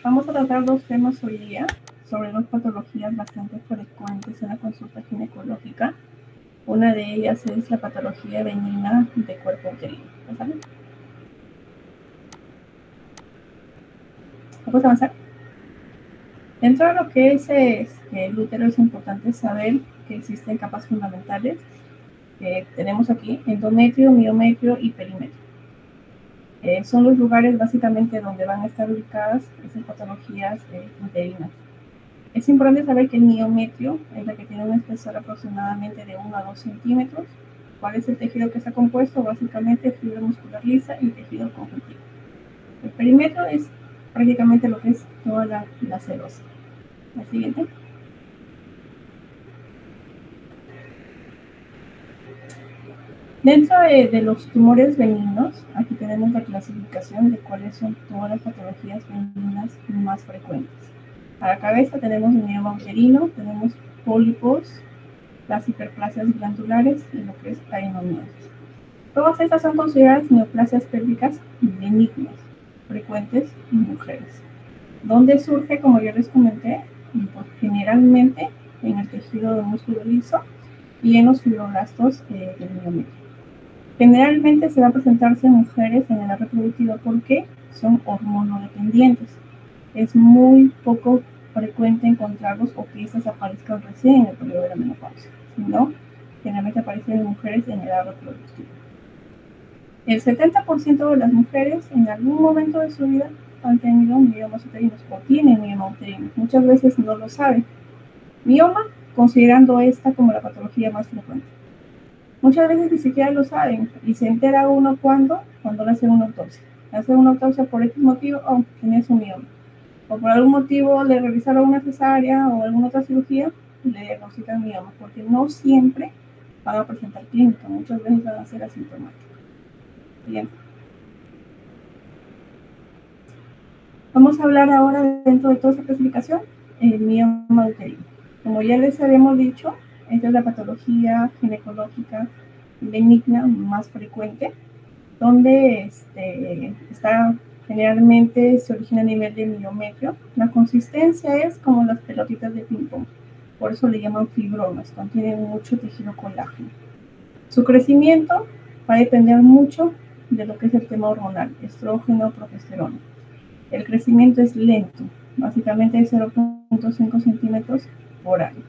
Vamos a tratar dos temas hoy día sobre dos patologías bastante frecuentes en la consulta ginecológica. Una de ellas es la patología benigna de cuerpo uterino. ¿Vale? Vamos a avanzar. Dentro de lo que es el útero es importante saber que existen capas fundamentales. Tenemos aquí endometrio, miometrio y perimetrio. Son los lugares básicamente donde van a estar ubicadas esas patologías uterinas. Es importante saber que el miometrio es la que tiene un espesor aproximadamente de 1 a 2 centímetros. ¿Cuál es el tejido que está compuesto? Básicamente fibra muscular lisa y tejido conjuntivo. El perímetro es prácticamente lo que es toda la serosa. La siguiente. Dentro de los tumores benignos, aquí tenemos la clasificación de cuáles son todas las patologías benignas más frecuentes. A la cabeza tenemos el mioma uterino, tenemos pólipos, las hiperplasias glandulares y lo que es adenomiosis. Todas estas son consideradas neoplasias pélvicas benignas, frecuentes en mujeres. ¿Dónde surge? Como yo les comenté, pues generalmente en el tejido del músculo liso y en los fibroblastos del miometrio. Generalmente se va a presentarse en mujeres en edad reproductiva porque son hormonodependientes. Es muy poco frecuente encontrarlos o que estas aparezcan recién en el periodo de la menopausia, sino generalmente aparecen en mujeres en edad reproductiva. El 70% de las mujeres en algún momento de su vida han tenido miomas uterinos o tienen mioma uterino. Muchas veces no lo saben. Mioma, considerando esta como la patología más frecuente. Muchas veces ni siquiera lo saben y se entera uno cuando le hacen una autopsia. Le hacen una autopsia por X motivo, tenías un mioma. O por algún motivo le realizaron una cesárea o alguna otra cirugía y le diagnostican mioma, porque no siempre van a presentar clínica, muchas veces van a ser asintomáticos. Bien. Vamos a hablar ahora dentro de toda esta clasificación, el mioma uterino. Como ya les habíamos dicho, esta es la patología ginecológica benigna más frecuente, donde está generalmente se origina a nivel de miometrio. La consistencia es como las pelotitas de ping-pong, por eso le llaman fibromas, contienen mucho tejido colágeno. Su crecimiento va a depender mucho de lo que es el tema hormonal, estrógeno, progesterona. El crecimiento es lento, básicamente de 0.5 centímetros por año.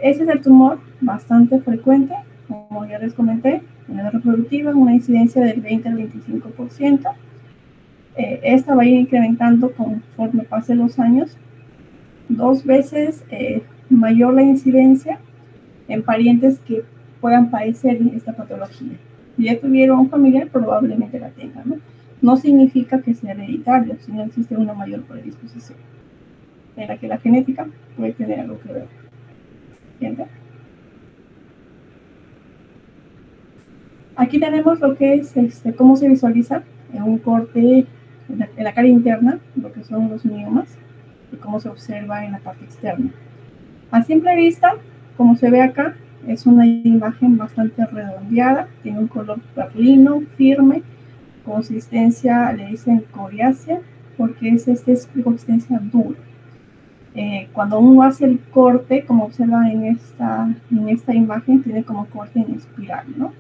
Ese es el tumor bastante frecuente, como ya les comenté, en la edad reproductiva, una incidencia del 20 al 25%. Esta va a ir incrementando conforme pasen los años, 2 veces mayor la incidencia en parientes que puedan padecer esta patología. Si ya tuvieron un familiar, probablemente la tengan, ¿no? No significa que sea hereditario, sino existe una mayor predisposición, en la que la genética puede tener algo que ver. ¿Entiendes? Aquí tenemos lo que es cómo se visualiza en un corte en la cara interna, lo que son los miomas, y cómo se observa en la parte externa. A simple vista, como se ve acá, es una imagen bastante redondeada, tiene un color perlino, firme, consistencia, le dicen coriácea, porque es consistencia dura. Cuando uno hace el corte, como observa en esta imagen, tiene como corte en espiral, ¿no?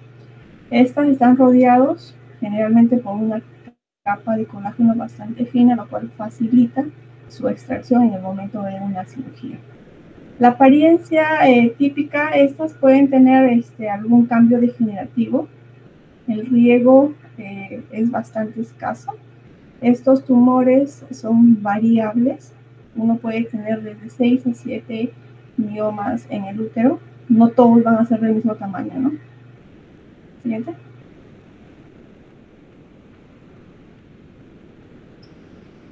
Estas están rodeados generalmente por una capa de colágeno bastante fina, lo cual facilita su extracción en el momento de una cirugía. La apariencia típica, estas pueden tener algún cambio degenerativo. El riego es bastante escaso. Estos tumores son variables. Uno puede tener desde 6 a 7 miomas en el útero. No todos van a ser del mismo tamaño, ¿no? Siguiente.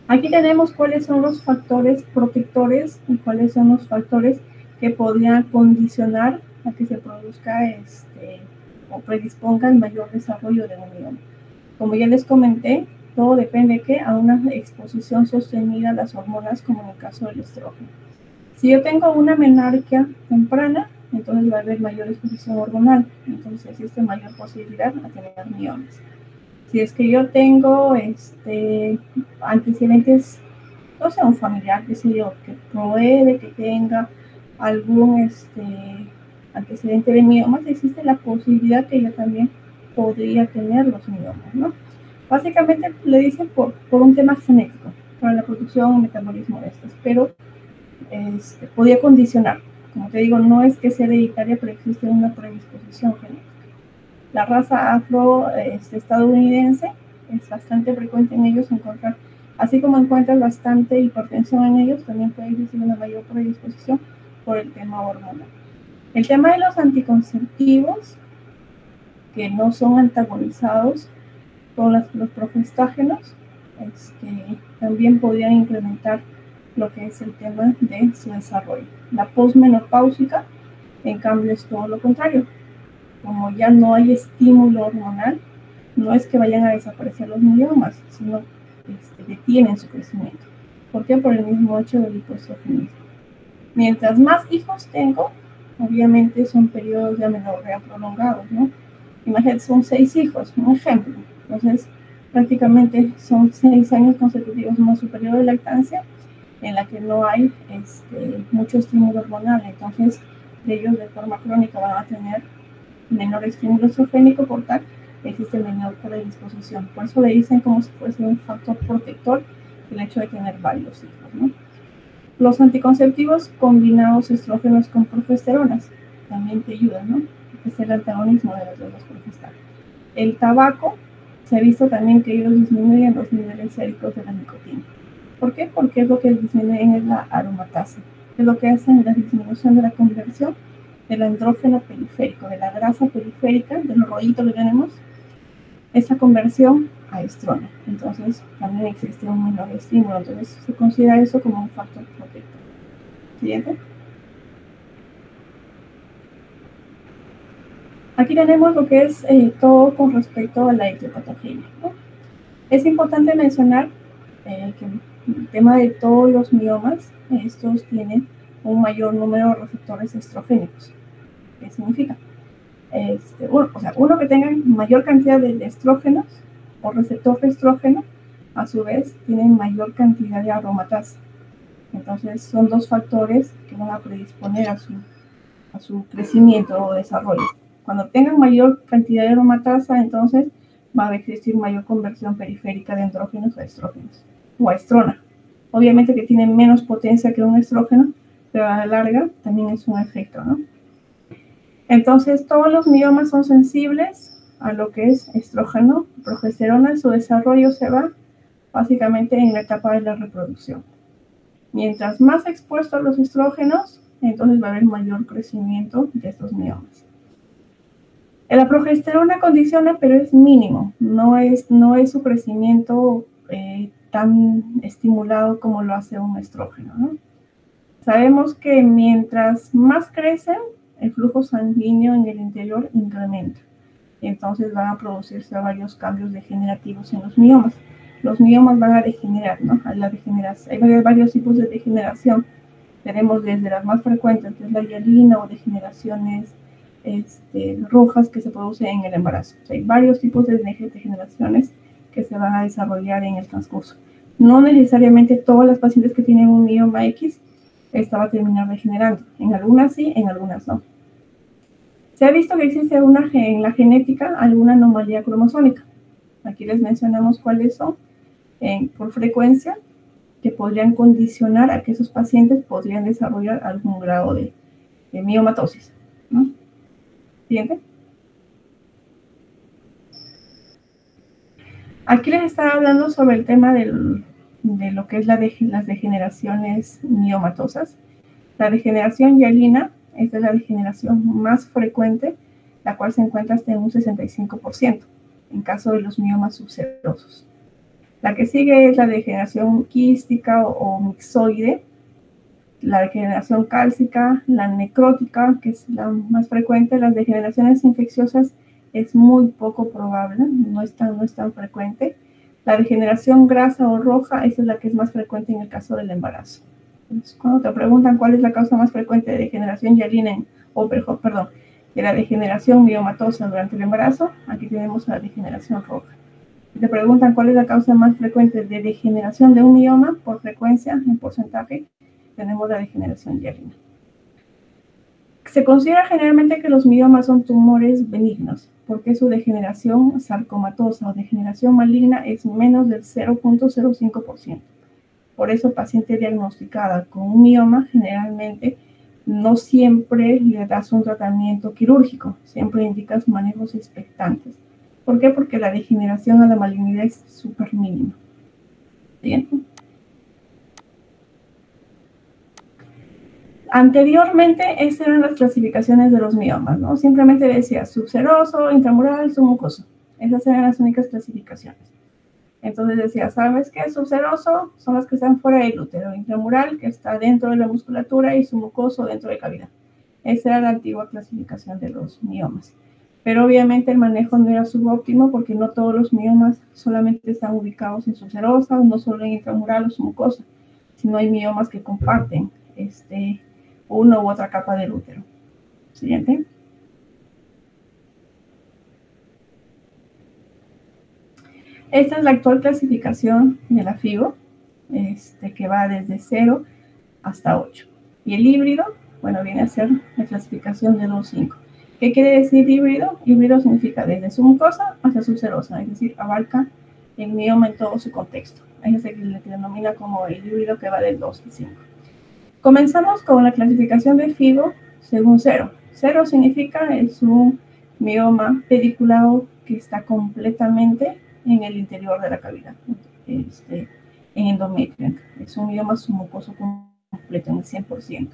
Aquí tenemos cuáles son los factores protectores y cuáles son los factores que podrían condicionar a que se produzca o predisponga el mayor desarrollo de un mioma. Como ya les comenté, todo depende a una exposición sostenida a las hormonas, como en el caso del estrógeno. Si yo tengo una menarquia temprana, entonces va a haber mayor exposición hormonal, entonces existe mayor posibilidad de tener miomas. Si es que yo tengo antecedentes no sé, un familiar, qué sé yo, que puede que tenga algún antecedente de miomas, existe la posibilidad que ella también podría tener los miomas, ¿no? Básicamente le dicen por un tema genético, para la producción y metabolismo de estos, pero podía condicionar. Como te digo, no es que sea hereditaria, pero existe una predisposición genética. La raza afro-estadounidense es bastante frecuente en ellos encontrar, así como encuentras bastante hipertensión en ellos, también puede existir una mayor predisposición por el tema hormonal. El tema de los anticonceptivos, que no son antagonizados con los progestágenos, también podrían incrementar lo que es el tema de su desarrollo. La posmenopáusica, en cambio, es todo lo contrario. Como ya no hay estímulo hormonal, no es que vayan a desaparecer los miomas, sino detienen su crecimiento. ¿Por qué? Por el mismo hecho del hipoestrogenismo. Mientras más hijos tengo, obviamente son periodos de amenorrea prolongados, ¿no? Imagínate, son 6 hijos, un ejemplo. Entonces, prácticamente son 6 años consecutivos más su periodo de lactancia, en la que no hay mucho estímulo hormonal. Entonces, ellos de forma crónica van a tener menor estímulo estrogénico, por tal, existe menor predisposición. Por eso le dicen como si fuese un factor protector el hecho de tener varios hijos, ¿no? Los anticonceptivos combinados estrógenos con progesteronas también te ayudan, ¿no? Es el antagonismo de los dos progestágenos. El tabaco, se ha visto también que ellos disminuyen los niveles séricos de la nicotina. ¿Por qué? Porque es lo que disminuyen es la aromatasa. Es lo que hacen la disminución de la conversión del andrógeno periférico, de la grasa periférica, del rollito que tenemos, esa conversión a estrógeno. Entonces, también existe un menor estímulo. Entonces, se considera eso como un factor protector. Siguiente. Aquí tenemos lo que es todo con respecto a la etiopatogenia, ¿no? Es importante mencionar que el tema de todos los miomas, estos tienen un mayor número de receptores estrogénicos. ¿Qué significa? Uno que tenga mayor cantidad de estrógenos o receptor de estrógeno, a su vez tienen mayor cantidad de aromatasa. Entonces son dos factores que van a predisponer a su crecimiento o desarrollo. Cuando tengan mayor cantidad de aromatasa, entonces va a existir mayor conversión periférica de andrógenos a estrógenos o a estrona. Obviamente que tienen menos potencia que un estrógeno, pero a la larga también es un efecto, ¿no? Entonces, todos los miomas son sensibles a lo que es estrógeno, progesterona. Su desarrollo se va básicamente en la etapa de la reproducción. Mientras más expuesto a los estrógenos, entonces va a haber mayor crecimiento de estos miomas. La progesterona condiciona, pero es mínimo. No es su crecimiento tan estimulado como lo hace un estrógeno, ¿no? Sabemos que mientras más crecen, el flujo sanguíneo en el interior incrementa. Entonces van a producirse varios cambios degenerativos en los miomas. Los miomas van a degenerar, ¿no? La degeneración. Hay varios tipos de degeneración. Tenemos desde las más frecuentes, que es la hialina, o degeneraciones rojas que se producen en el embarazo. O sea, hay varios tipos de degeneraciones que se van a desarrollar en el transcurso. No necesariamente todas las pacientes que tienen un mioma X esta va a terminar degenerando. En algunas sí, en algunas no. Se ha visto que existe en la genética alguna anomalía cromosómica. Aquí les mencionamos cuáles son por frecuencia, que podrían condicionar a que esos pacientes podrían desarrollar algún grado de miomatosis, ¿no? ¿Siguiente? Aquí les estaba hablando sobre el tema de lo que es las degeneraciones miomatosas. La degeneración hialina es la degeneración más frecuente, la cual se encuentra hasta en un 65% en caso de los miomas subserosos. La que sigue es la degeneración quística o mixoide, la degeneración cálcica, la necrótica, que es la más frecuente. Las degeneraciones infecciosas es muy poco probable, no es tan frecuente. La degeneración grasa o roja, esa es la que es más frecuente en el caso del embarazo. Entonces, cuando te preguntan cuál es la causa más frecuente de degeneración hialina de la degeneración miomatosa durante el embarazo, aquí tenemos la degeneración roja. te preguntan cuál es la causa más frecuente de degeneración de un mioma, por frecuencia, en porcentaje, tenemos la degeneración hialina. Se considera generalmente que los miomas son tumores benignos, porque su degeneración sarcomatosa o degeneración maligna es menos del 0.05%. Por eso, paciente diagnosticada con un mioma, generalmente no siempre le das un tratamiento quirúrgico, siempre indicas manejos expectantes. ¿Por qué? Porque la degeneración a la malignidad es súper mínima. ¿Bien? Anteriormente, estas eran las clasificaciones de los miomas, ¿no? Simplemente decía subseroso, intramural, submucoso. Esas eran las únicas clasificaciones. Entonces decía, ¿sabes qué? Subseroso son las que están fuera del útero, intramural, que está dentro de la musculatura, y submucoso dentro de la cavidad. Esa era la antigua clasificación de los miomas. Pero obviamente el manejo no era subóptimo porque no todos los miomas solamente están ubicados en subserosa, no solo en intramural o submucosa, sino hay miomas que comparten una u otra capa del útero. Siguiente. Esta es la actual clasificación de la FIGO, que va desde 0 hasta 8. Y el híbrido, bueno, viene a ser la clasificación de 2-5. ¿Qué quiere decir híbrido? Híbrido significa desde submucosa hasta subserosa, es decir, abarca el mioma en todo su contexto. Es se le denomina como el híbrido que va del 2 al 5. Comenzamos con la clasificación de FIGO según 0. 0 significa es un mioma pediculado que está completamente en el interior de la cavidad, en endometrio. Es un mioma submucoso completo, en el 100%.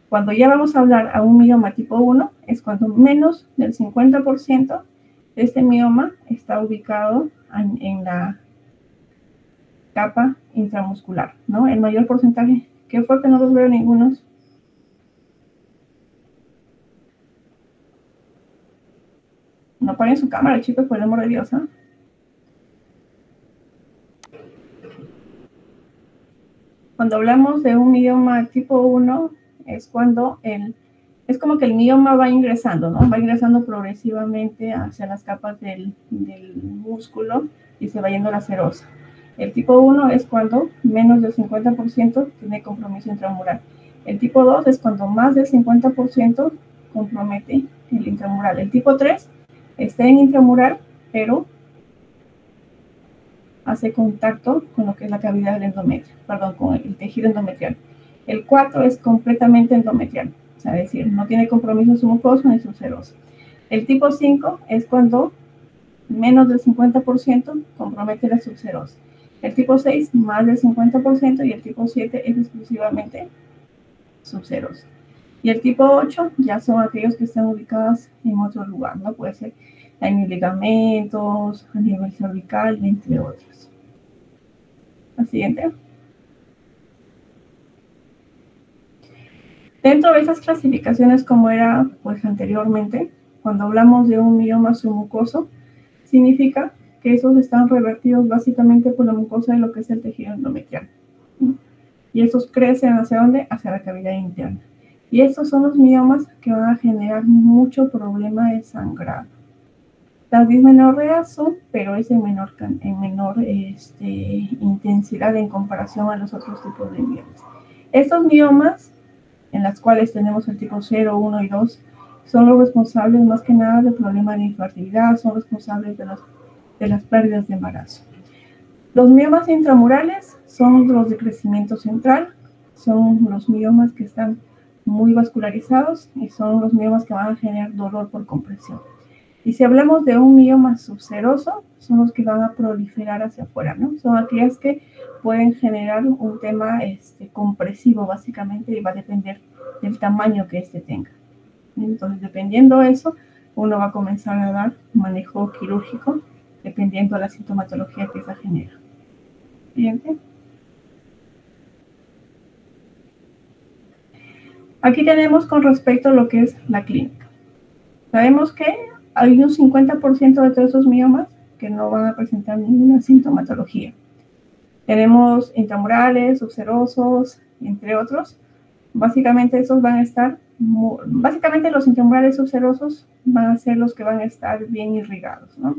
Cuando ya vamos a hablar a un mioma tipo 1, es cuando menos del 50% de este mioma está ubicado en la capa intramuscular, ¿no? El mayor porcentaje. ¿Qué fue que no los veo ningunos? No apaguen su cámara, chicos, por el amor de Dios, ¿eh? Cuando hablamos de un mioma tipo 1, es cuando es como que el mioma va ingresando, ¿no? Va ingresando progresivamente hacia las capas del músculo y se va yendo a la serosa. El tipo 1 es cuando menos del 50% tiene compromiso intramural. El tipo 2 es cuando más del 50% compromete el intramural. El tipo 3 está en intramural, pero hace contacto con lo que es la cavidad del endometrio, perdón, con el tejido endometrial. El 4 es completamente endometrial, o sea, es decir, no tiene compromiso submucoso ni subseroso. El tipo 5 es cuando menos del 50% compromete la subserosa. El tipo 6, más del 50%, y el tipo 7 es exclusivamente subserosa. Y el tipo 8 ya son aquellos que están ubicados en otro lugar, ¿no? Puede ser en ligamentos, a nivel cervical, entre otros. La siguiente. Dentro de esas clasificaciones, como era pues anteriormente, cuando hablamos de un mioma submucoso, significa que esos están revertidos básicamente por la mucosa de lo que es el tejido endometrial. Y esos crecen ¿hacia dónde? Hacia la cavidad interna. Y estos son los miomas que van a generar mucho problema de sangrado. Las dismenorreas son, pero es en menor intensidad en comparación a los otros tipos de miomas. Estos miomas, en las cuales tenemos el tipo 0, 1 y 2, son los responsables más que nada del problema de infertilidad, son responsables de las pérdidas de embarazo. Los miomas intramurales son los de crecimiento central, son los miomas que están muy vascularizados y son los miomas que van a generar dolor por compresión. Y si hablamos de un mioma subseroso, son los que van a proliferar hacia afuera, ¿no? Son aquellas que pueden generar un tema compresivo, básicamente, y va a depender del tamaño que tenga. Entonces, dependiendo de eso, uno va a comenzar a dar manejo quirúrgico, dependiendo de la sintomatología que esa genera. Siguiente. Aquí tenemos con respecto a lo que es la clínica. Sabemos que hay un 50% de todos esos miomas que no van a presentar ninguna sintomatología. Tenemos intramurales, subserosos, entre otros. Básicamente esos van a estar, básicamente los intramurales subserosos van a ser los que van a estar bien irrigados, ¿no?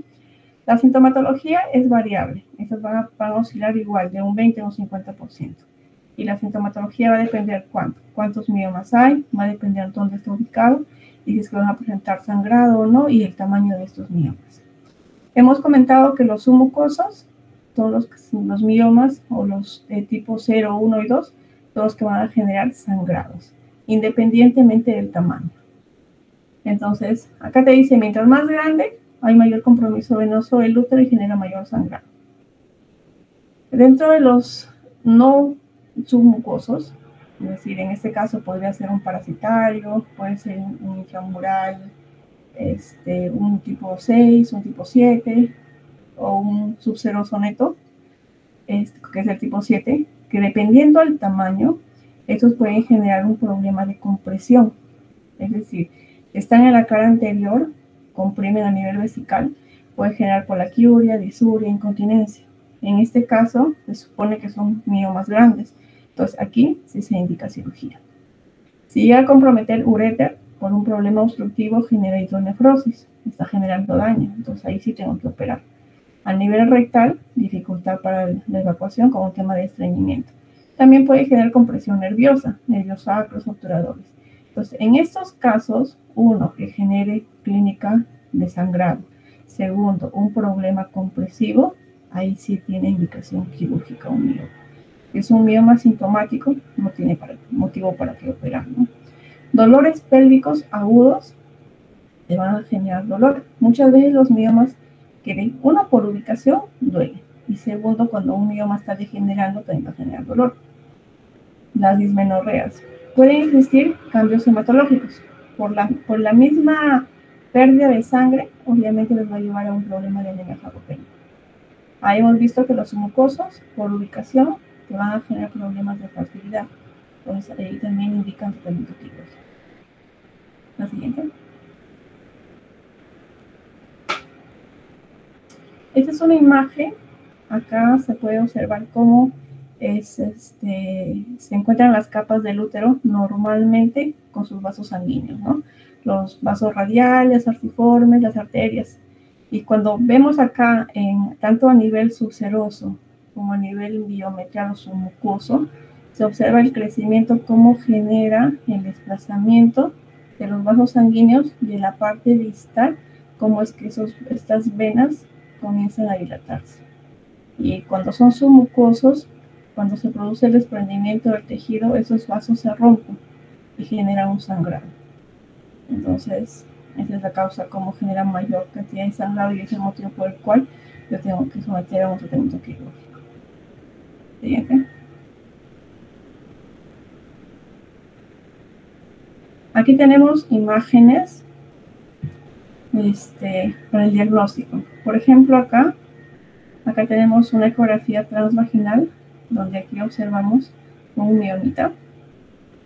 La sintomatología es variable. Estas van a oscilar igual, de un 20 a un 50%. Y la sintomatología va a depender cuántos miomas hay, va a depender dónde está ubicado, y si es que van a presentar sangrado o no, y el tamaño de estos miomas. Hemos comentado que los submucosos, todos los miomas, o los de tipo 0, 1 y 2, todos que van a generar sangrados, independientemente del tamaño. Entonces, acá te dice, mientras más grande, hay mayor compromiso venoso del útero y genera mayor sangrado. Dentro de los no submucosos, es decir, en este caso podría ser un parasitario, puede ser un intramural, un tipo 6, un tipo 7, o un subseroso neto, que es el tipo 7, que dependiendo del tamaño, estos pueden generar un problema de compresión. Es decir, están en la cara anterior, comprimen a nivel vesical, puede generar polaquiuria, disuria, incontinencia. En este caso, se supone que son miomas grandes. Entonces, aquí sí se indica cirugía. Si llega a comprometer uréter por un problema obstructivo, genera hidronefrosis. Está generando daño. Entonces, ahí sí tengo que operar. A nivel rectal, dificultad para la evacuación con un tema de estreñimiento. También puede generar compresión nerviosa, nervios sacros, obturadores. Entonces, en estos casos, uno, que genere clínica de sangrado. Segundo, un problema compresivo, ahí sí tiene indicación quirúrgica un mioma. Es un mioma sintomático, no tiene motivo para que operar, ¿no? Dolores pélvicos agudos te van a generar dolor. Muchas veces los miomas quieren, uno, por ubicación, duele. Y segundo, cuando un mioma está degenerando, también va a generar dolor. Las dismenorreas. Pueden existir cambios hematológicos. Por la misma pérdida de sangre, obviamente les va a llevar a un problema de anemia farocémica. Ahí hemos visto que los mucosos, por ubicación, te van a generar problemas de fertilidad. Entonces, ahí también indican tratamiento quirúrgico. La siguiente. Esta es una imagen. Acá se puede observar cómo se encuentran las capas del útero normalmente con sus vasos sanguíneos, ¿no? Los vasos radiales, artiformes, las arterias. Y cuando vemos acá, tanto a nivel subseroso como a nivel biometral o submucoso, se observa el crecimiento, cómo genera el desplazamiento de los vasos sanguíneos de la parte distal, cómo es que estas venas comienzan a dilatarse. Y cuando son submucosos, cuando se produce el desprendimiento del tejido, esos vasos se rompen y generan un sangrado. Entonces, esa es la causa, cómo genera mayor cantidad de sangrado, y es el motivo por el cual yo tengo que someter a un tratamiento quirúrgico. Siguiente. Aquí tenemos imágenes para el diagnóstico. Por ejemplo, acá tenemos una ecografía transvaginal, donde aquí observamos un miomita.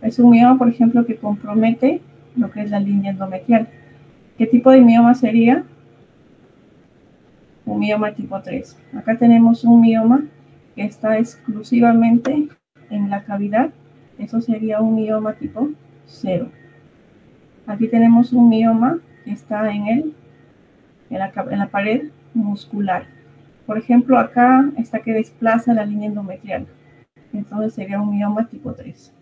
Es un mioma, por ejemplo, que compromete lo que es la línea endometrial. ¿Qué tipo de mioma sería? Un mioma tipo 3. Acá tenemos un mioma que está exclusivamente en la cavidad. Eso sería un mioma tipo 0. Aquí tenemos un mioma que está en la pared muscular. Por ejemplo, acá está que desplaza la línea endometrial. Entonces sería un mioma tipo 3.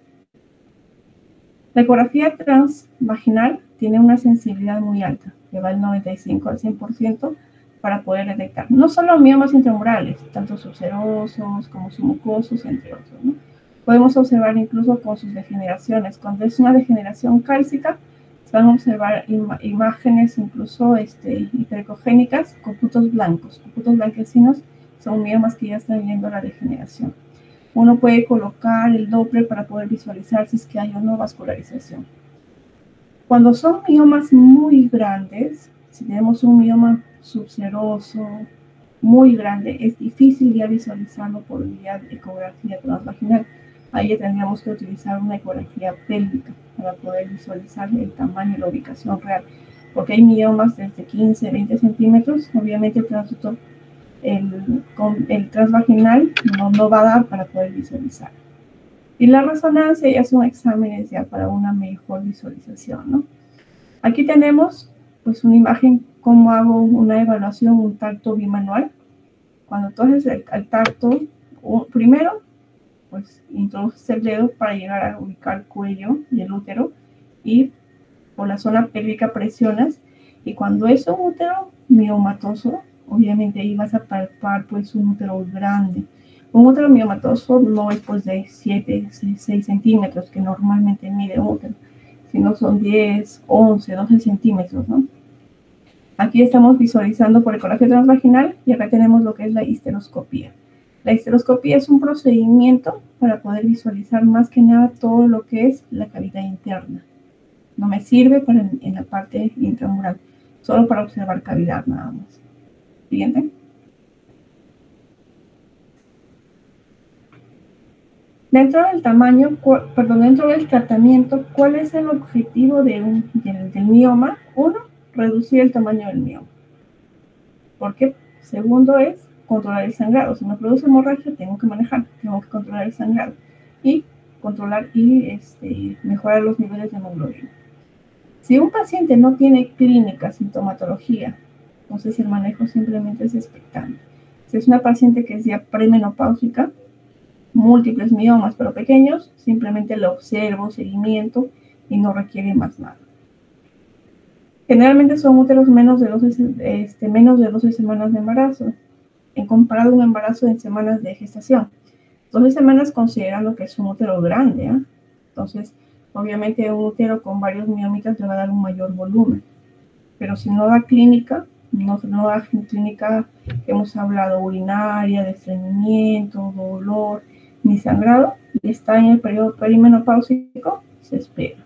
La ecografía transvaginal tiene una sensibilidad muy alta, que va del 95 al 100% para poder detectar no solo miomas intramurales, tanto subserosos como submucosos, entre otros, ¿no? Podemos observar incluso con sus degeneraciones. Cuando es una degeneración cálcica, se van a observar imágenes incluso hiperecogénicas con puntos blancos. Los puntos blanquecinos son miomas que ya están viendo la degeneración. Uno puede colocar el Doppler para poder visualizar si es que hay o no vascularización. Cuando son miomas muy grandes, si tenemos un mioma subseroso muy grande, es difícil ya visualizarlo por vía de ecografía transvaginal. Ahí ya tendríamos que utilizar una ecografía pélvica para poder visualizar el tamaño y la ubicación real. Porque hay miomas desde 15, 20 centímetros, obviamente el transvaginal no va a dar para poder visualizar. Y la resonancia ya son exámenes ya para una mejor visualización, ¿no? Aquí tenemos pues una imagen, cómo hago una evaluación, un tacto bimanual. Cuando tú haces el tacto, primero, pues introduces el dedo para llegar a ubicar el cuello y el útero, y por la zona pélvica presionas, y cuando es un útero miomatoso, obviamente ahí vas a palpar pues un útero grande. Un útero miomatoso no es pues de 7, 6 centímetros que normalmente mide un útero, sino son 10, 11, 12 centímetros, ¿no? Aquí estamos visualizando por el ecografía transvaginal, y acá tenemos lo que es la histeroscopía. La histeroscopía es un procedimiento para poder visualizar más que nada todo lo que es la cavidad interna. No me sirve para en la parte intramural, solo para observar cavidad nada más. Siguiente. Dentro del dentro del tratamiento, ¿cuál es el objetivo del mioma? Uno, reducir el tamaño del mioma. Porque segundo es controlar el sangrado. Si me produce hemorragia, tengo que tengo que controlar el sangrado y controlar y mejorar los niveles de hemoglobina. Si un paciente no tiene clínica, sintomatología, entonces el manejo simplemente es expectante. Si es una paciente que es ya premenopáusica, múltiples miomas pero pequeños, simplemente lo observo, seguimiento, y no requiere más nada. Generalmente son úteros menos de 12 semanas de embarazo, en comparado a un embarazo en semanas de gestación. 12 semanas considerando que es un útero grande, ¿eh? Entonces, obviamente un útero con varios miomitas le va a dar un mayor volumen. Pero si no da clínica, no da clínica que hemos hablado, urinaria, de estreñimiento, dolor, ni sangrado, y está en el periodo perimenopáusico, se espera.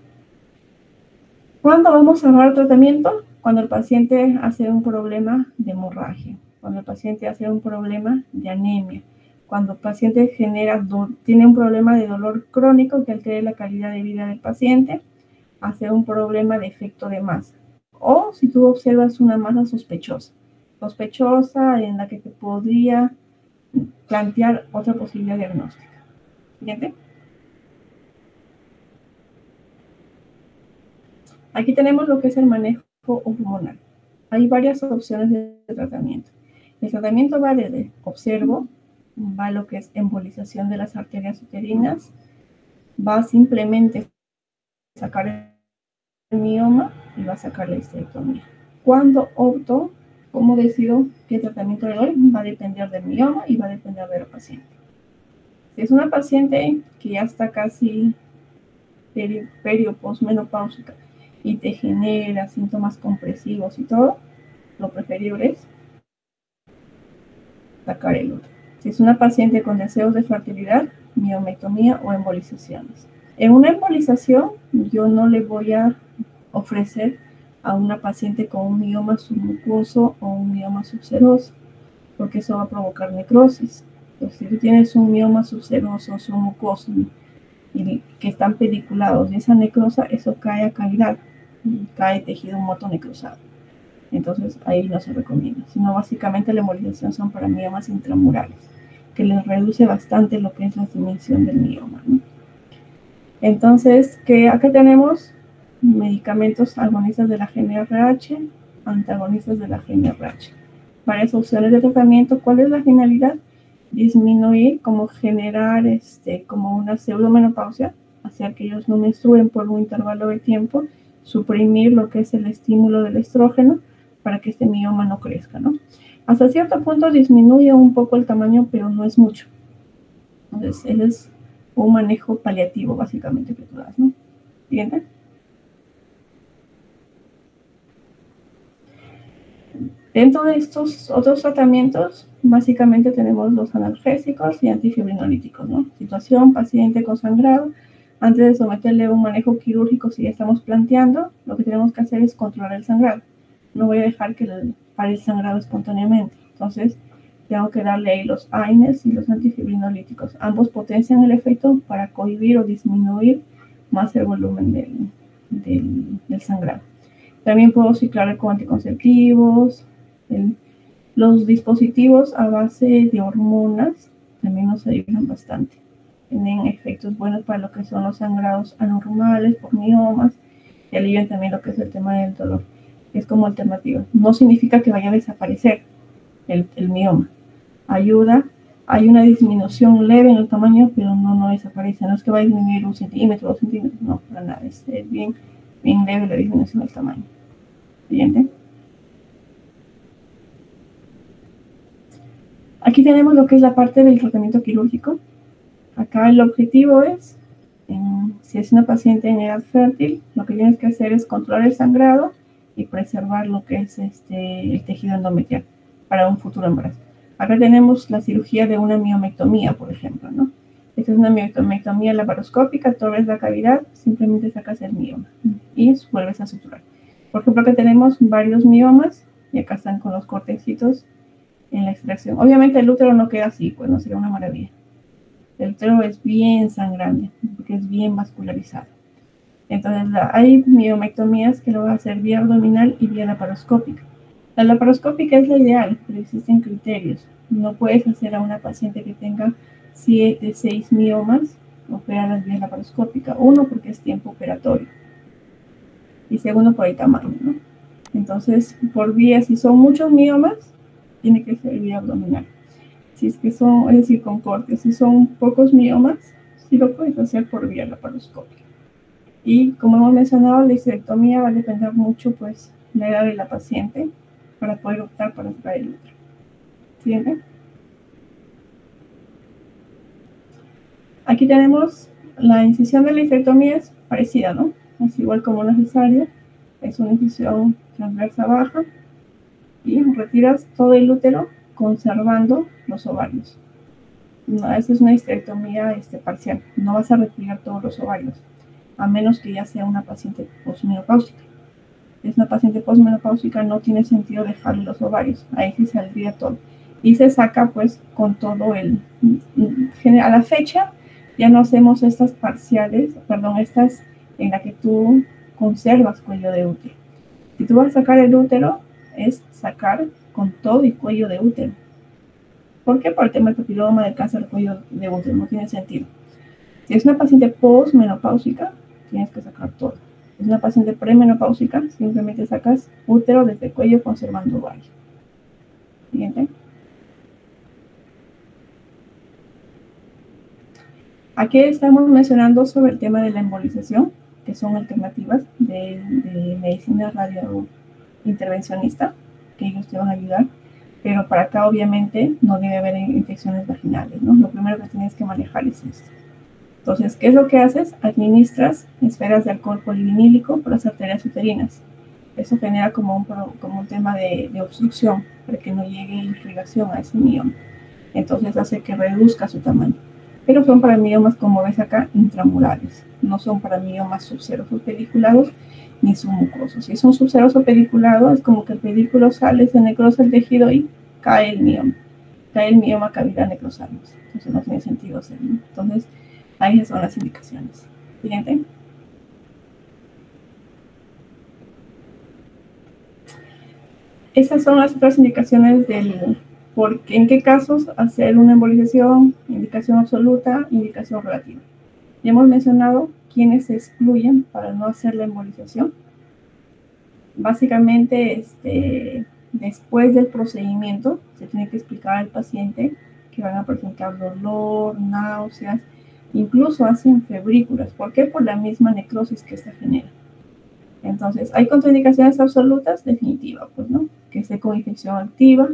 ¿Cuándo vamos a dar tratamiento? Cuando el paciente hace un problema de hemorragia, cuando el paciente hace un problema de anemia, cuando el paciente tiene un problema de dolor crónico que altere la calidad de vida del paciente, hace un problema de efecto de masa. O si tú observas una masa sospechosa en la que te podría plantear otra posibilidad diagnóstica. ¿Siguiente? Aquí tenemos lo que es el manejo hormonal. Hay varias opciones de tratamiento. El tratamiento va desde observo, va lo que es embolización de las arterias uterinas, va simplemente sacar el mioma y va a sacar la histerectomía. Cuando opto, ¿cómo decido qué tratamiento le doy? Va a depender del mioma y va a depender de la paciente. Si es una paciente que ya está casi perio postmenopáusica y te genera síntomas compresivos y todo, lo preferible es sacar el útero. Si es una paciente con deseos de fertilidad, miomectomía o embolizaciones. En una embolización, yo no le voy a ofrecer a una paciente con un mioma submucoso o un mioma subseroso, porque eso va a provocar necrosis. Entonces, si tú tienes un mioma subseroso o submucoso y que están pediculados y esa necrosa, eso cae a cavidad, cae tejido motonecrosado. Entonces ahí no se recomienda, sino básicamente la embolización son para miomas intramurales, que les reduce bastante lo que es la dimensión del mioma, ¿no? Entonces, acá tenemos medicamentos agonistas de la GnRH, antagonistas de la GnRH. Varias opciones de tratamiento. ¿Cuál es la finalidad? Disminuir, como generar como una pseudomenopausia, hacer que ellos no menstruen por un intervalo de tiempo, suprimir lo que es el estímulo del estrógeno para que este mioma no crezca, ¿no? Hasta cierto punto disminuye un poco el tamaño, pero no es mucho. Entonces, ese es un manejo paliativo, básicamente, que tú das, ¿no? Siguiente. Dentro de estos otros tratamientos, básicamente tenemos los analgésicos y antifibrinolíticos, ¿no? Situación, paciente con sangrado. Antes de someterle a un manejo quirúrgico, si ya estamos planteando, lo que tenemos que hacer es controlar el sangrado. No voy a dejar que pare el sangrado espontáneamente. Entonces, tengo que darle ahí los AINES y los antifibrinolíticos. Ambos potencian el efecto para cohibir o disminuir más el volumen del sangrado. También puedo ciclar con anticonceptivos. Los dispositivos a base de hormonas también nos ayudan bastante. Tienen efectos buenos para lo que son los sangrados anormales por miomas y alivian también lo que es el tema del dolor. es como alternativa. No significa que vaya a desaparecer el mioma. Ayuda, hay una disminución leve en el tamaño, pero no desaparece. No es que va a disminuir 1 centímetro, 2 centímetros, no, para nada. Es bien leve la disminución del tamaño. Siguiente. Aquí tenemos lo que es la parte del tratamiento quirúrgico. Acá el objetivo es, si es una paciente en edad fértil, lo que tienes que hacer es controlar el sangrado y preservar lo que es el tejido endometrial para un futuro embarazo. Acá tenemos la cirugía de una miomectomía, por ejemplo, ¿no? Esta es una miomectomía laparoscópica, tú abres la cavidad, simplemente sacas el mioma y vuelves a suturar. Por ejemplo, acá tenemos varios miomas y acá están con los cortecitos en la extracción. Obviamente el útero no queda así, pues no sería una maravilla. El útero es bien sangrante, porque es bien vascularizado. Entonces hay miomectomías que lo van a hacer vía abdominal y vía laparoscópica. La laparoscópica es la ideal, pero existen criterios. No puedes hacer a una paciente que tenga 7, 6 miomas, operarlas vía laparoscópica. Uno, porque es tiempo operatorio. Y segundo, por el tamaño, ¿no? Entonces, por vía, si son muchos miomas, tiene que ser vía abdominal. Si es que son, es decir, con cortes, si son pocos miomas, sí lo puedes hacer por vía laparoscópica. Y como hemos mencionado, la histerectomía va a depender mucho, pues, de la edad de la paciente para poder optar para sacar el útero. ¿Siguiente? Aquí tenemos la incisión de la histerectomía, es parecida, ¿no? Es igual como la cesárea, es una incisión transversa baja y retiras todo el útero conservando los ovarios. No, esa es una histerectomía parcial, no vas a retirar todos los ovarios, a menos que ya sea una paciente posmenopáusica. Si es una paciente posmenopáusica, no tiene sentido dejarle los ovarios, ahí sí saldría todo. Y se saca pues con todo a la fecha ya no hacemos estas parciales, perdón, estas en la que tú conservas cuello de útero. Si tú vas a sacar el útero, es sacar con todo y cuello de útero. ¿Por qué? Por el tema del papiloma, del cáncer de cuello de útero, no tiene sentido. Si es una paciente posmenopáusica, tienes que sacar todo. Si es una paciente premenopáusica, simplemente sacas útero desde el cuello conservando ovario. Siguiente. Aquí estamos mencionando sobre el tema de la embolización, que son alternativas de medicina radiointervencionista, que ellos te van a ayudar. Pero para acá obviamente no debe haber infecciones vaginales, ¿no? Lo primero que tienes que manejar es esto. Entonces, ¿qué es lo que haces? Administras esferas de alcohol polivinílico por las arterias uterinas. Eso genera como un tema de obstrucción para que no llegue irrigación a ese mioma. Entonces hace que reduzca su tamaño. Pero son para miomas, como ves acá, intramurales. No son para miomas subserosos pediculados ni submucosos. Si es un subseroso pediculado, es como que el pedículo sale, se necrosa el tejido y cae el mioma. Cae el mioma cavidad necrosalis. Entonces no tiene sentido hacerlo. Entonces, ahí son las indicaciones. Siguiente. Esas son las otras indicaciones en qué casos hacer una embolización, indicación absoluta, indicación relativa. Ya hemos mencionado quiénes se excluyen para no hacer la embolización. Básicamente, después del procedimiento, se tiene que explicar al paciente que van a presentar dolor, náuseas, incluso hacen febrículas. ¿Por qué? Por la misma necrosis que se genera. Entonces, ¿hay contraindicaciones absolutas? Definitiva, pues, ¿no? Que esté con infección activa,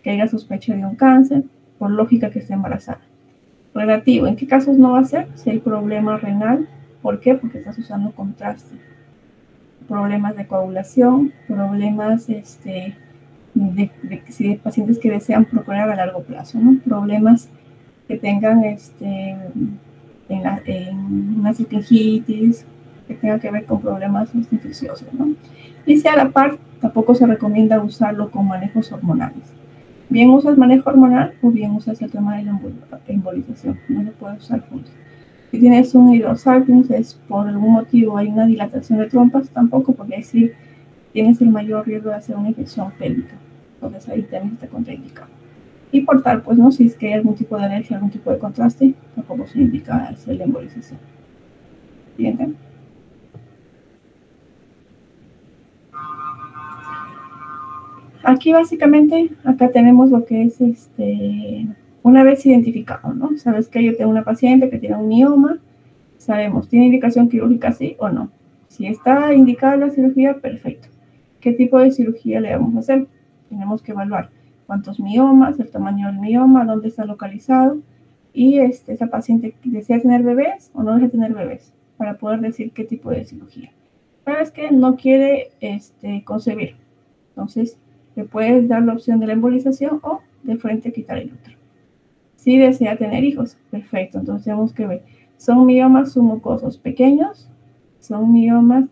que haya sospecha de un cáncer, por lógica que esté embarazada. Relativo, ¿en qué casos no va a ser? Si hay problema renal, ¿por qué? Porque estás usando contraste. Problemas de coagulación, problemas de pacientes que desean procurar a largo plazo, ¿no? Problemas que tengan una cistitis, que tenga que ver con problemas infecciosos, ¿no? Y si a la par, tampoco se recomienda usarlo con manejos hormonales. Bien usas manejo hormonal o bien usas el tema de la embolización. No lo puedes usar juntos. Si tienes un hidrosalpingo, es por algún motivo hay una dilatación de trompas, tampoco, porque ahí sí tienes el mayor riesgo de hacer una infección pélvica. Entonces ahí también está contraindicado. Y por tal, pues no, si es que hay algún tipo de alergia, algún tipo de contraste, tampoco se indica hacer la embolización. Siguiente. Aquí básicamente, acá tenemos lo que es una vez identificado, ¿no? Sabes que yo tengo una paciente que tiene un mioma, sabemos, ¿tiene indicación quirúrgica sí o no? Si está indicada la cirugía, perfecto. ¿Qué tipo de cirugía le vamos a hacer? Tenemos que evaluar cuántos miomas, el tamaño del mioma, dónde está localizado, y esa paciente desea tener bebés o no desea tener bebés, para poder decir qué tipo de cirugía. Pero es que no quiere concebir, entonces le puedes dar la opción de la embolización o de frente quitar el útero. Si desea tener hijos, perfecto, entonces tenemos que ver, ¿son miomas submucosos pequeños? Son miomas,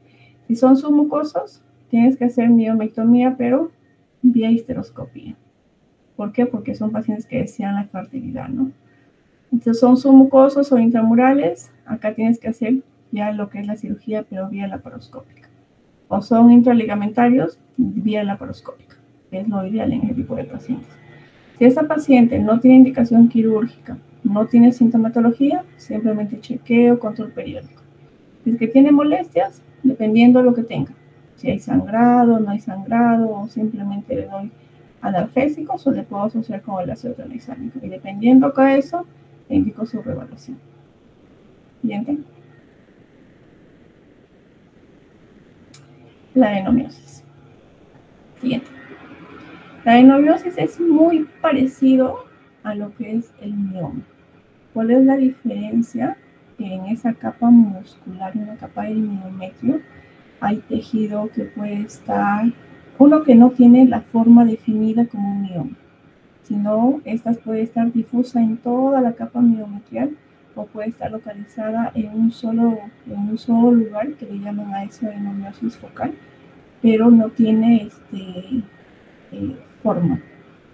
si son submucosos, tienes que hacer miomectomía, pero vía histeroscopía. ¿Por qué? Porque son pacientes que desean la fertilidad, ¿no? Entonces son submucosos o intramurales, acá tienes que hacer ya lo que es la cirugía, pero vía laparoscópica. O son intraligamentarios, vía laparoscópica. Es lo ideal en ese tipo de pacientes. Si esta paciente no tiene indicación quirúrgica, no tiene sintomatología, simplemente chequeo, control periódico. Si es que tiene molestias, dependiendo de lo que tenga. Si hay sangrado, no hay sangrado, o simplemente le doy analgésicos o le puedo asociar con el ácido tranexámico. Y dependiendo de eso, le indico su reevaluación. ¿Bien? La adenomiosis. Siguiente. La adenomiosis es muy parecido a lo que es el mioma. ¿Cuál es la diferencia? Que en esa capa muscular, en la capa del miometrio, hay tejido que puede estar, uno que no tiene la forma definida como un mioma, sino estas puede estar difusa en toda la capa miometrial o puede estar localizada en un solo lugar, que le llaman a eso adenomiosis focal, pero no tiene forma.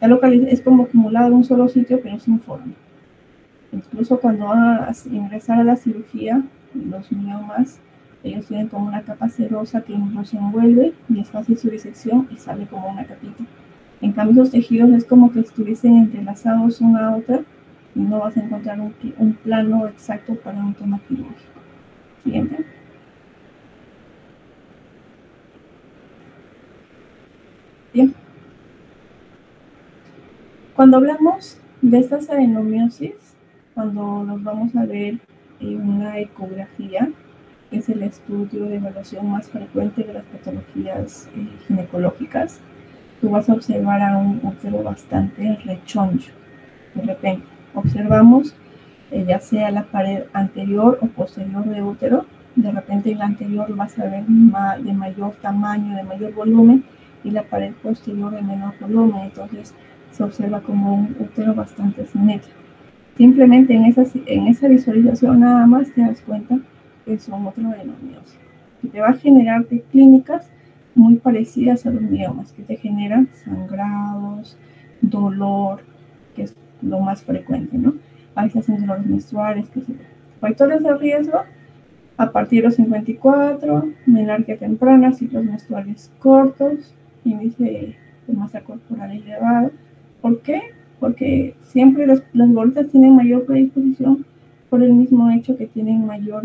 Es como acumulado en un solo sitio, pero sin forma. Incluso cuando van a ingresar a la cirugía, los miomas, ellos tienen como una capa serosa que los envuelve y es fácil su disección y sale como una capita. En cambio, los tejidos es como que estuviesen entrelazados una a otra y no vas a encontrar un plano exacto para un tema quirúrgico. Siguiente. Bien. Cuando hablamos de estas adenomiosis, cuando nos vamos a ver en una ecografía, que es el estudio de evaluación más frecuente de las patologías ginecológicas, tú vas a observar a un útero bastante rechoncho. De repente, observamos ya sea la pared anterior o posterior de útero, de repente en la anterior vas a ver de mayor tamaño, de mayor volumen, y la pared posterior de menor volumen, entonces se observa como un útero bastante simétrico. Simplemente en esa visualización nada más te das cuenta que son otro adenomiosis, que te va a generar clínicas muy parecidas a los miomas, que te generan sangrados, dolor, que es lo más frecuente, ¿no? A veces hacen dolores menstruales, que se... Factores de riesgo: a partir de los 54, menarquia temprana, ciclos menstruales cortos, índice de masa corporal elevado. ¿Por qué? Porque siempre las gorditas tienen mayor predisposición por el mismo hecho que tienen mayor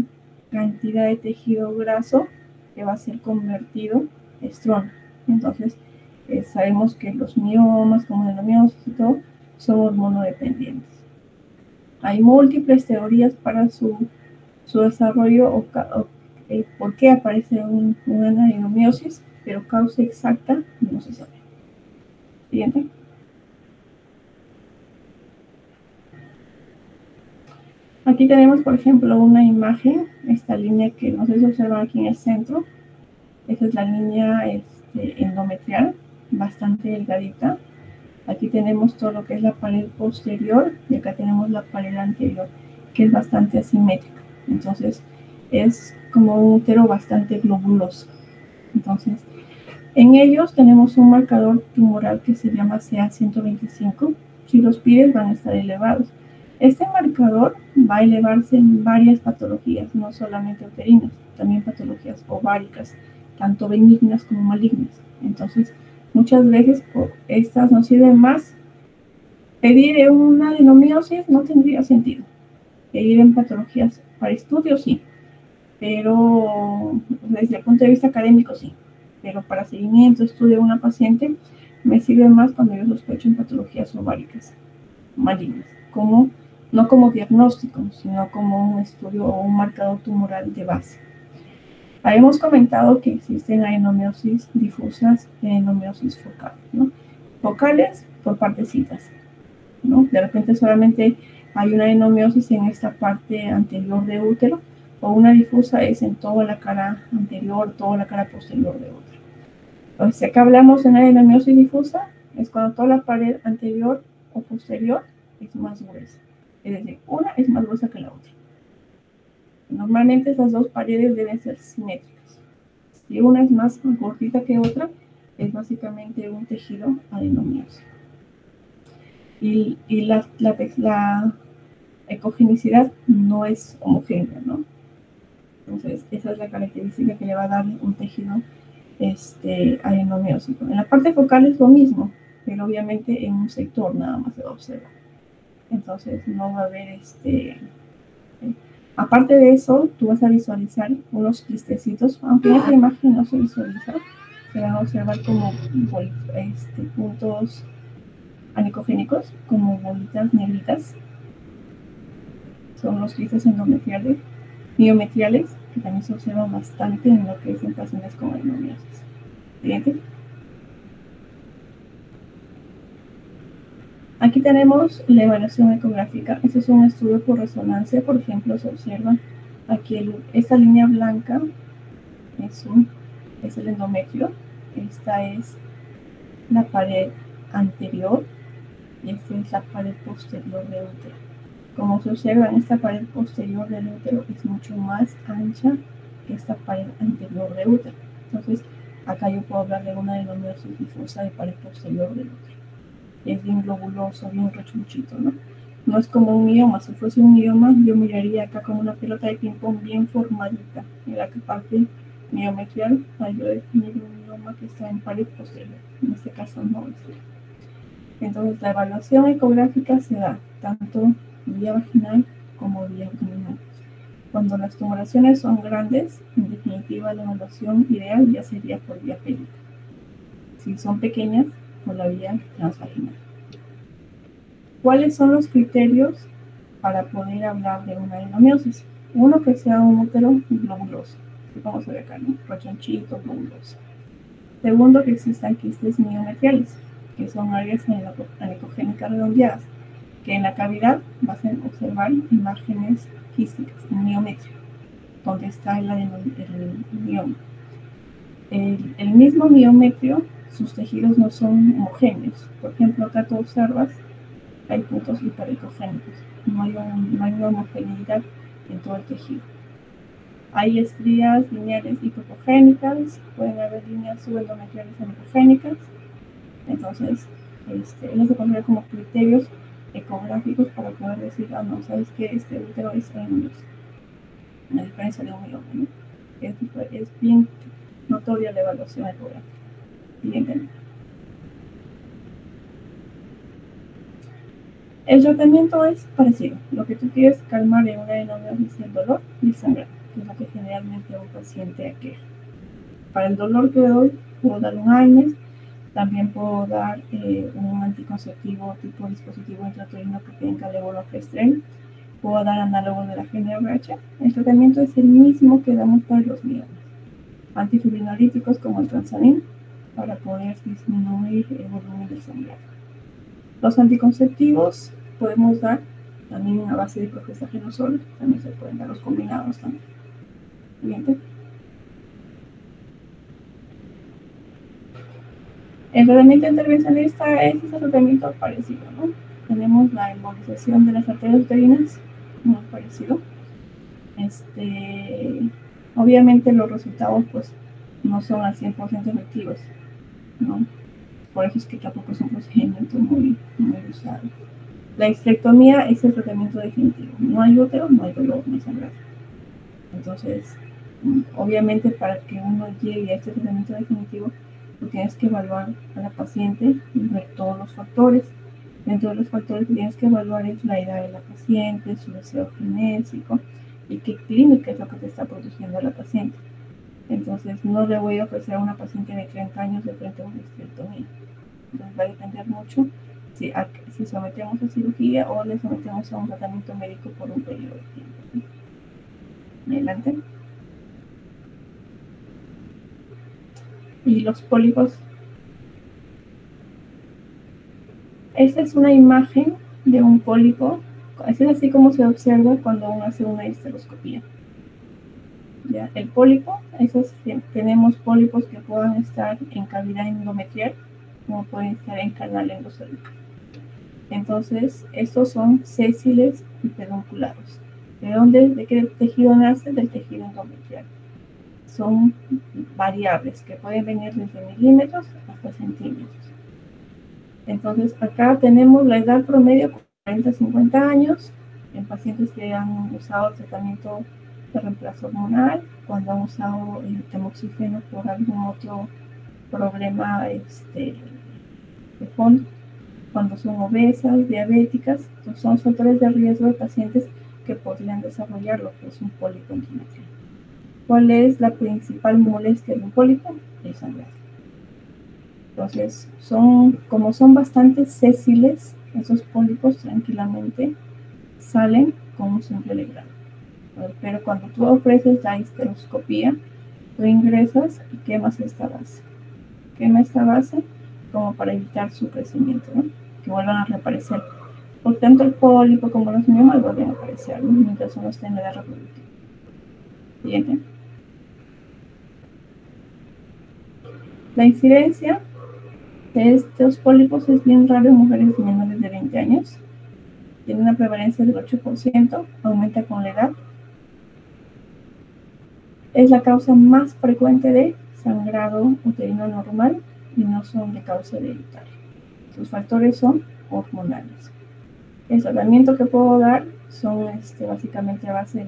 cantidad de tejido graso que va a ser convertido a estrógeno. Entonces, sabemos que los miomas, como la adenomiosis y todo, son hormonodependientes. Hay múltiples teorías para su desarrollo o por qué aparece una adenomiosis, pero causa exacta no se sabe. Siguiente. Aquí tenemos, por ejemplo, una imagen, esta línea que no sé si observan aquí en el centro. Esa es la línea endometrial, bastante delgadita. Aquí tenemos todo lo que es la pared posterior y acá tenemos la pared anterior, que es bastante asimétrica. Entonces, es como un útero bastante globuloso. Entonces, en ellos tenemos un marcador tumoral que se llama CA125. Si los pides, van a estar elevados. Este marcador va a elevarse en varias patologías, no solamente uterinas, también patologías ováricas, tanto benignas como malignas. Entonces, muchas veces estas nos sirven más. Pedir una adenomiosis no tendría sentido. Pedir en patologías para estudios sí, pero desde el punto de vista académico sí. Pero para seguimiento, estudio de una paciente me sirve más cuando yo sospecho en patologías ováricas malignas, no como diagnóstico, sino como un estudio o un marcador tumoral de base. Habíamos comentado que existen adenomiosis difusas y adenomiosis focales, ¿no? Focales por partecitas, ¿no? De repente solamente hay una adenomiosis en esta parte anterior de útero, o una difusa es en toda la cara anterior, toda la cara posterior de útero. Entonces, si acá hablamos de una adenomiosis difusa, es cuando toda la pared anterior o posterior es más gruesa. Es decir, una es más gruesa que la otra. Normalmente esas dos paredes deben ser simétricas. Si una es más gordita que otra, es básicamente un tejido adenomioso. Y la ecogenicidad no es homogénea, ¿no? Entonces, esa es la característica que le va a dar un tejido adenomiósico. En la parte focal es lo mismo, pero obviamente en un sector nada más se va a observar. Entonces, no va a haber aparte de eso, tú vas a visualizar unos quistecitos, aunque en esta imagen no se visualiza, se van a observar como puntos anicogénicos, como bolitas negritas. Son los quistes endometriales, miometriales, que también se observan bastante en lo que es en pacientes con adenomiosis. Siguiente. Aquí tenemos la evaluación ecográfica. Este es un estudio por resonancia. Por ejemplo, se observa aquí esta línea blanca es el endometrio. Esta es la pared anterior y esta es la pared posterior del útero. Como se observa, esta pared posterior del útero es mucho más ancha que esta pared anterior del útero. Entonces, acá yo puedo hablar de una adenomiosis difusa de pared posterior del útero. Es bien globuloso, bien rechonchito, ¿no? No es como un mioma. Si fuese un mioma, yo miraría acá como una pelota de ping-pong bien formadita. Mira que parte miometrial, para yo definir un mioma que está en pared posterior. En este caso no es. Entonces, la evaluación ecográfica se da tanto vía vaginal como vía abdominal. Cuando las tumoraciones son grandes, en definitiva la evaluación ideal ya sería por vía pélvica. Si son pequeñas, por la vía transvaginal. ¿Cuáles son los criterios para poder hablar de una adenomiosis? Uno, que sea un útero globuloso, que vamos a ver acá, ¿no? Rechonchito, globuloso. Segundo, que existan quistes miometriales, que son áreas anicogénicas redondeadas, que en la cavidad vas a observar imágenes quísticas, un miometrio, donde está el mioma. El mismo miometrio, sus tejidos no son homogéneos. Por ejemplo, acá tú observas, hay puntos hiperecogénicos, no hay una homogeneidad en todo el tejido. Hay estrías lineales hipocogénicas, pueden haber líneas subendometriales anicogénicas. Entonces, ellos se consideran como criterios ecográficos para poder decir, no, sabes que este útero es adenomioso, a diferencia de un mioma, ¿no? Es bien notoria la evaluación ecográfica. Siguiente. El tratamiento es parecido. Lo que tú quieres calmar en una adenomiosis es el dolor y el sangrado, que es lo que generalmente a un paciente aqueja. Para el dolor que doy, puedo dar un AINES, también puedo dar un anticonceptivo tipo dispositivo intrauterino que tenga levonorgestrel, puedo dar análogos de la GnRH. El tratamiento es el mismo que damos para los miomas. Antifibrinolíticos como el transamin para poder disminuir el volumen del sangrado. Los anticonceptivos podemos dar también a base de profesagenozol, también se pueden dar los combinados también. Siguiente. El tratamiento intervencionista es ese tratamiento parecido, ¿no? Tenemos la embolización de las arterias uterinas, muy parecido. Obviamente los resultados pues no son al 100% efectivos, ¿no? Por eso es que tampoco es un procedimiento muy usado. La histerectomía es el tratamiento definitivo. No hay útero, no hay dolor, no hay sangrado. Entonces, obviamente para que uno llegue a este tratamiento definitivo, tú tienes que evaluar a la paciente y ver todos los factores. Dentro de los factores que tienes que evaluar es la edad de la paciente, su deseo genésico y qué clínica es lo que te está produciendo a la paciente. Entonces, no le voy a ofrecer a una paciente de 30 años de frente a una histerectomía. Entonces va a depender mucho si sometemos a cirugía o le sometemos a un tratamiento médico por un periodo de tiempo. Adelante. Y los pólipos. Esta es una imagen de un pólipo. Es así como se observa cuando uno hace una histeroscopía. ¿Ya? El pólipo, tenemos pólipos que puedan estar en cavidad endometrial, como pueden estar en canal endocervical. Entonces, estos son sésiles y pedunculados. ¿De qué tejido nace? Del tejido endometrial. Son variables que pueden venir desde milímetros hasta centímetros. Entonces, acá tenemos la edad promedio, 40-50 años, en pacientes que han usado tratamiento de reemplazo hormonal, cuando han usado tamoxifeno por algún otro problema de fondo, cuando son obesas, diabéticas. Entonces son factores de riesgo de pacientes que podrían desarrollar lo que es un pólipo endometrial. ¿Cuál es la principal molestia de un pólipo? El sangrado. Entonces, como son bastante sésiles, esos pólipos tranquilamente salen con un simple legrado. Pero cuando tú ofreces la histeroscopía, tú ingresas y quemas esta base. Quema esta base como para evitar su crecimiento, ¿no? Que vuelvan a reaparecer. Por tanto, el pólipo como los miomas vuelven a aparecer, ¿no? Mientras uno esté en edad reproductiva. Siguiente. La incidencia de estos pólipos es bien raro en mujeres menores de 20 años. Tiene una prevalencia del 8%, aumenta con la edad. Es la causa más frecuente de sangrado uterino normal y no son de causa hereditaria. Sus factores son hormonales. El tratamiento que puedo dar son básicamente a base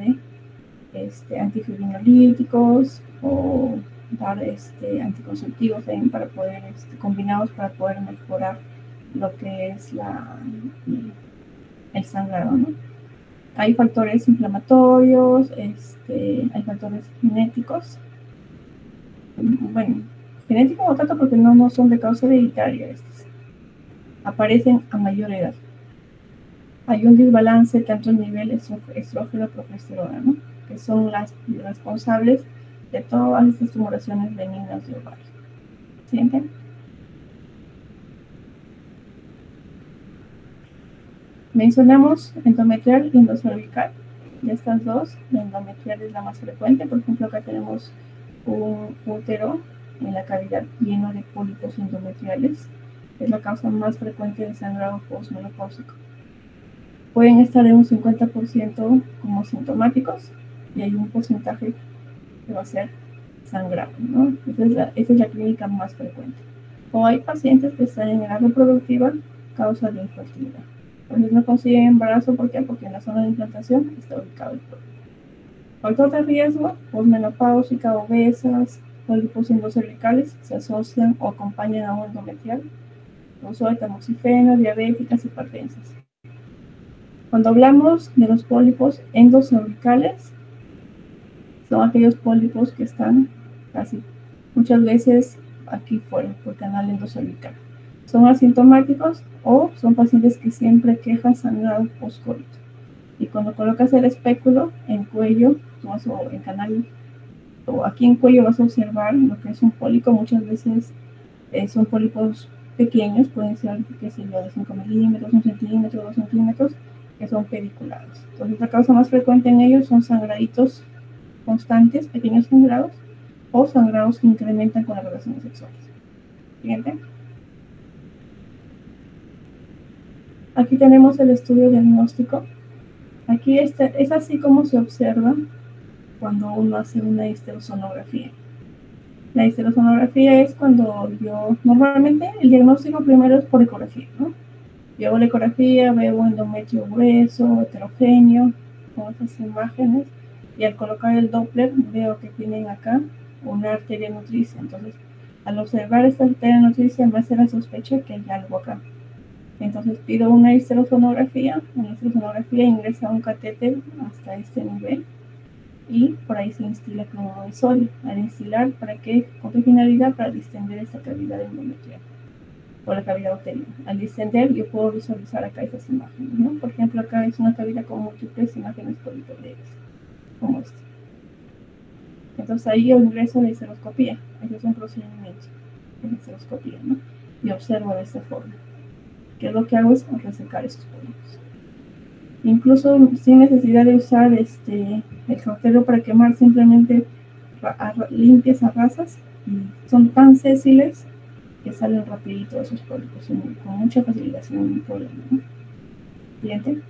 de antifibrinolíticos o dar anticonceptivos también para poder, combinados para poder mejorar lo que es el sangrado, ¿no? Hay factores inflamatorios, hay factores genéticos. Bueno, genéticos no tanto porque no son de causa hereditaria. Aparecen a mayor edad. Hay un desbalance tanto en nivel estrógeno-progesterona, ¿no? Que son las responsables de todas estas tumoraciones benignas de ovario. ¿Siguiente? Mencionamos endometrial y endocervical. De estas dos, la endometrial es la más frecuente. Por ejemplo, acá tenemos un útero en la cavidad lleno de pólipos endometriales. Es la causa más frecuente de sangrado postmenopáusico. Pueden estar en un 50% como sintomáticos y hay un porcentaje que va a ser sangrado, ¿no? Esa es la clínica más frecuente. O hay pacientes que están en edad reproductiva causa de infertilidad. Entonces no consiguen embarazo, ¿por qué? Porque en la zona de implantación está ubicado el pólipo. Factor de riesgo, posmenopáusica, obesas, pólipos endocervicales se asocian o acompañan a un endometrial, uso de tamoxifeno, diabéticas, hipertensas. Cuando hablamos de los pólipos endocervicales, son aquellos pólipos que están casi muchas veces aquí fuera, por canal endocervical. Son asintomáticos o son pacientes que siempre quejan sangrado postcólito. Y cuando colocas el espéculo en cuello, o en canal, o aquí en cuello vas a observar lo que es un pólipo. Muchas veces son pólipos pequeños, pueden ser, qué sé yo, de 5 milímetros, 1 centímetro, 2 centímetros, que son pediculados. Entonces, la causa más frecuente en ellos son sangraditos constantes, pequeños sangrados, o sangrados que incrementan con las relaciones sexuales. Siguiente. Aquí tenemos el estudio diagnóstico. Aquí es así como se observa cuando uno hace una histerosonografía. La histerosonografía es cuando normalmente el diagnóstico primero es por ecografía, ¿no? Yo hago la ecografía, veo un endometrio grueso, heterogéneo, con estas imágenes, y al colocar el Doppler veo que tienen acá una arteria nutricia. Entonces, al observar esta arteria nutricia me hace la sospecha que hay algo acá. Entonces pido una histerosonografía. En la histerosonografía ingresa un catéter hasta este nivel y por ahí se instila cloruro de sodio. Al instilar, ¿para qué? ¿Con qué finalidad? Para distender esta cavidad endometrial. o la cavidad uterina. Al descender yo puedo visualizar acá esas imágenes, ¿no? Por ejemplo, acá es una cavidad con múltiples imágenes politoriales, como esta. Entonces ahí yo ingreso la histeroscopía. Ese es un procedimiento de histeroscopía, ¿no? Y observo de esta forma. ¿Qué es lo que hago? Es resecar esos pólipos. Incluso sin necesidad de usar el cauterio para quemar, simplemente limpias a rasas y son tan sésiles que salen rapidito esos pólipos con mucha facilidad, sin ningún problema, ¿no? ¿Cliente?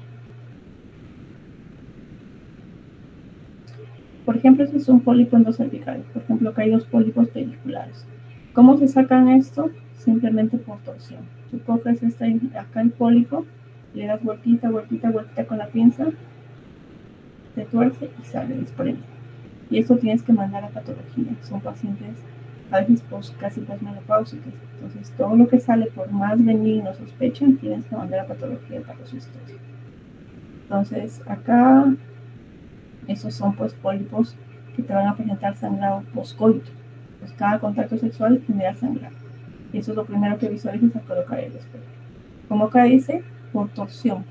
Por ejemplo, este es un pólipo endocervical. Por ejemplo, acá hay 2 pólipos pediculares. ¿Cómo se sacan esto? Simplemente por torsión. Tú coges acá el pólipo, le das vueltita, vueltita, vueltita con la pinza, te tuerce y sale, desprende. Y esto tienes que mandar a patología. Son pacientes a veces casi posmenopáusicos. Entonces, todo lo que sale, por más benigno sospechan, tienes que mandar a patología para su historia. Entonces, acá, esos son pues pólipos que te van a presentar sangrado poscoito. Pues cada contacto sexual genera sangrado. Y eso es lo primero que visualizas al colocar el espejo. Como acá dice, por torsión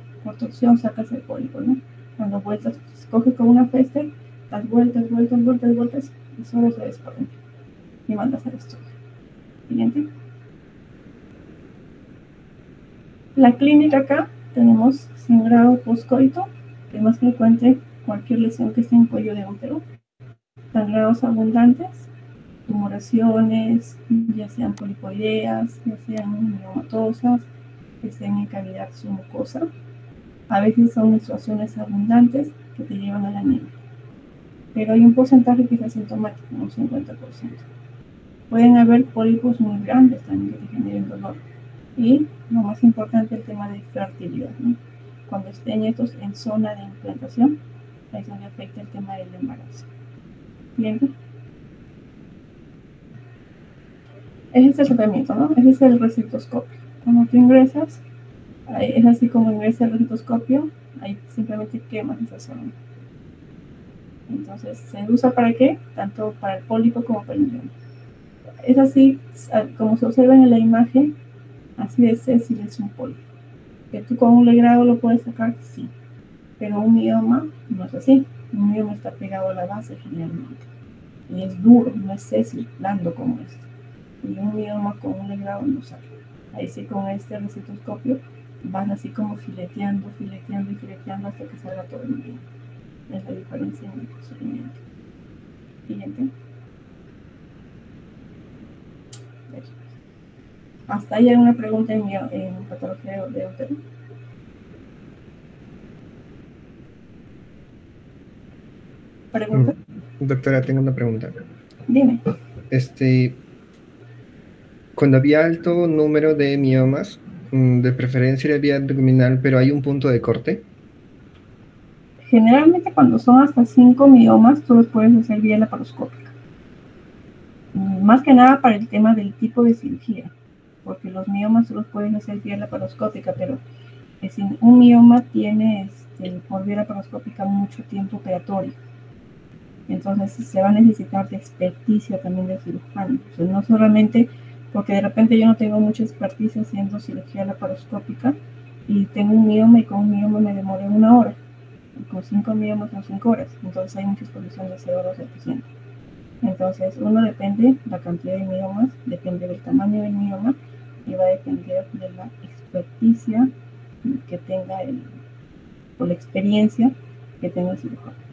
sacas el pólipo, ¿no? Cuando vueltas, coges con una fester, das vueltas, vueltas, vueltas, vueltas, y solo se desprende. Y mandas al estudio. Siguiente. La clínica acá tenemos sangrado poscoito, que es más frecuente cualquier lesión que esté en cuello de útero. Sangrados abundantes, tumoraciones, ya sean polipoideas, ya sean miomatosas, que sean en cavidad submucosa. A veces son menstruaciones abundantes que te llevan a la anemia. Pero hay un porcentaje que es asintomático, un 50%. Pueden haber pólipos muy grandes también que te generen dolor. Y lo más importante, el tema de fertilidad, ¿no? Cuando estén estos en zona de implantación, ahí es donde afecta el tema del embarazo. ¿Bien? Ese es el tratamiento, ¿no? Ese es el recetoscopio. Cuando tú ingresas, es así como ingresa el recetoscopio, ahí simplemente quemas esa zona. Entonces, ¿se usa para qué? Tanto para el pólipo como para el mioma. Es así, como se observa en la imagen, así de sésil es un pólipo. ¿Que tú con un legrado lo puedes sacar? Sí. Pero un mioma no es así. Un mioma está pegado a la base generalmente. Y es duro, no es sésil, blando como este. Y un mioma con un legrado no sale. Ahí sí, con este recetoscopio van así como fileteando, fileteando y fileteando hasta que salga todo el mioma. Es la diferencia en el procedimiento. Siguiente. ¿Hasta ahí hay una pregunta en patología de útero? ¿Pregunta? Doctora, tengo una pregunta. Dime. Cuando había alto número de miomas, de preferencia era vía abdominal, pero hay un punto de corte. Generalmente cuando son hasta 5 miomas, tú los puedes hacer vía laparoscópica. Más que nada para el tema del tipo de cirugía, porque los miomas tú los puedes hacer vía laparoscópica, pero un mioma tiene por vía laparoscópica mucho tiempo operatorio. Entonces se va a necesitar de experticia también del cirujano. O sea, no solamente porque de repente yo no tengo mucha experticia haciendo cirugía laparoscópica y tengo un mioma y con un mioma me demoré 1 hora. Y con 5 miomas son 5 horas. Entonces hay mucha exposición de CO2 del paciente. Entonces uno depende, la cantidad de miomas, depende del tamaño del mioma y va a depender de la experticia que tenga o la experiencia que tenga el cirujano.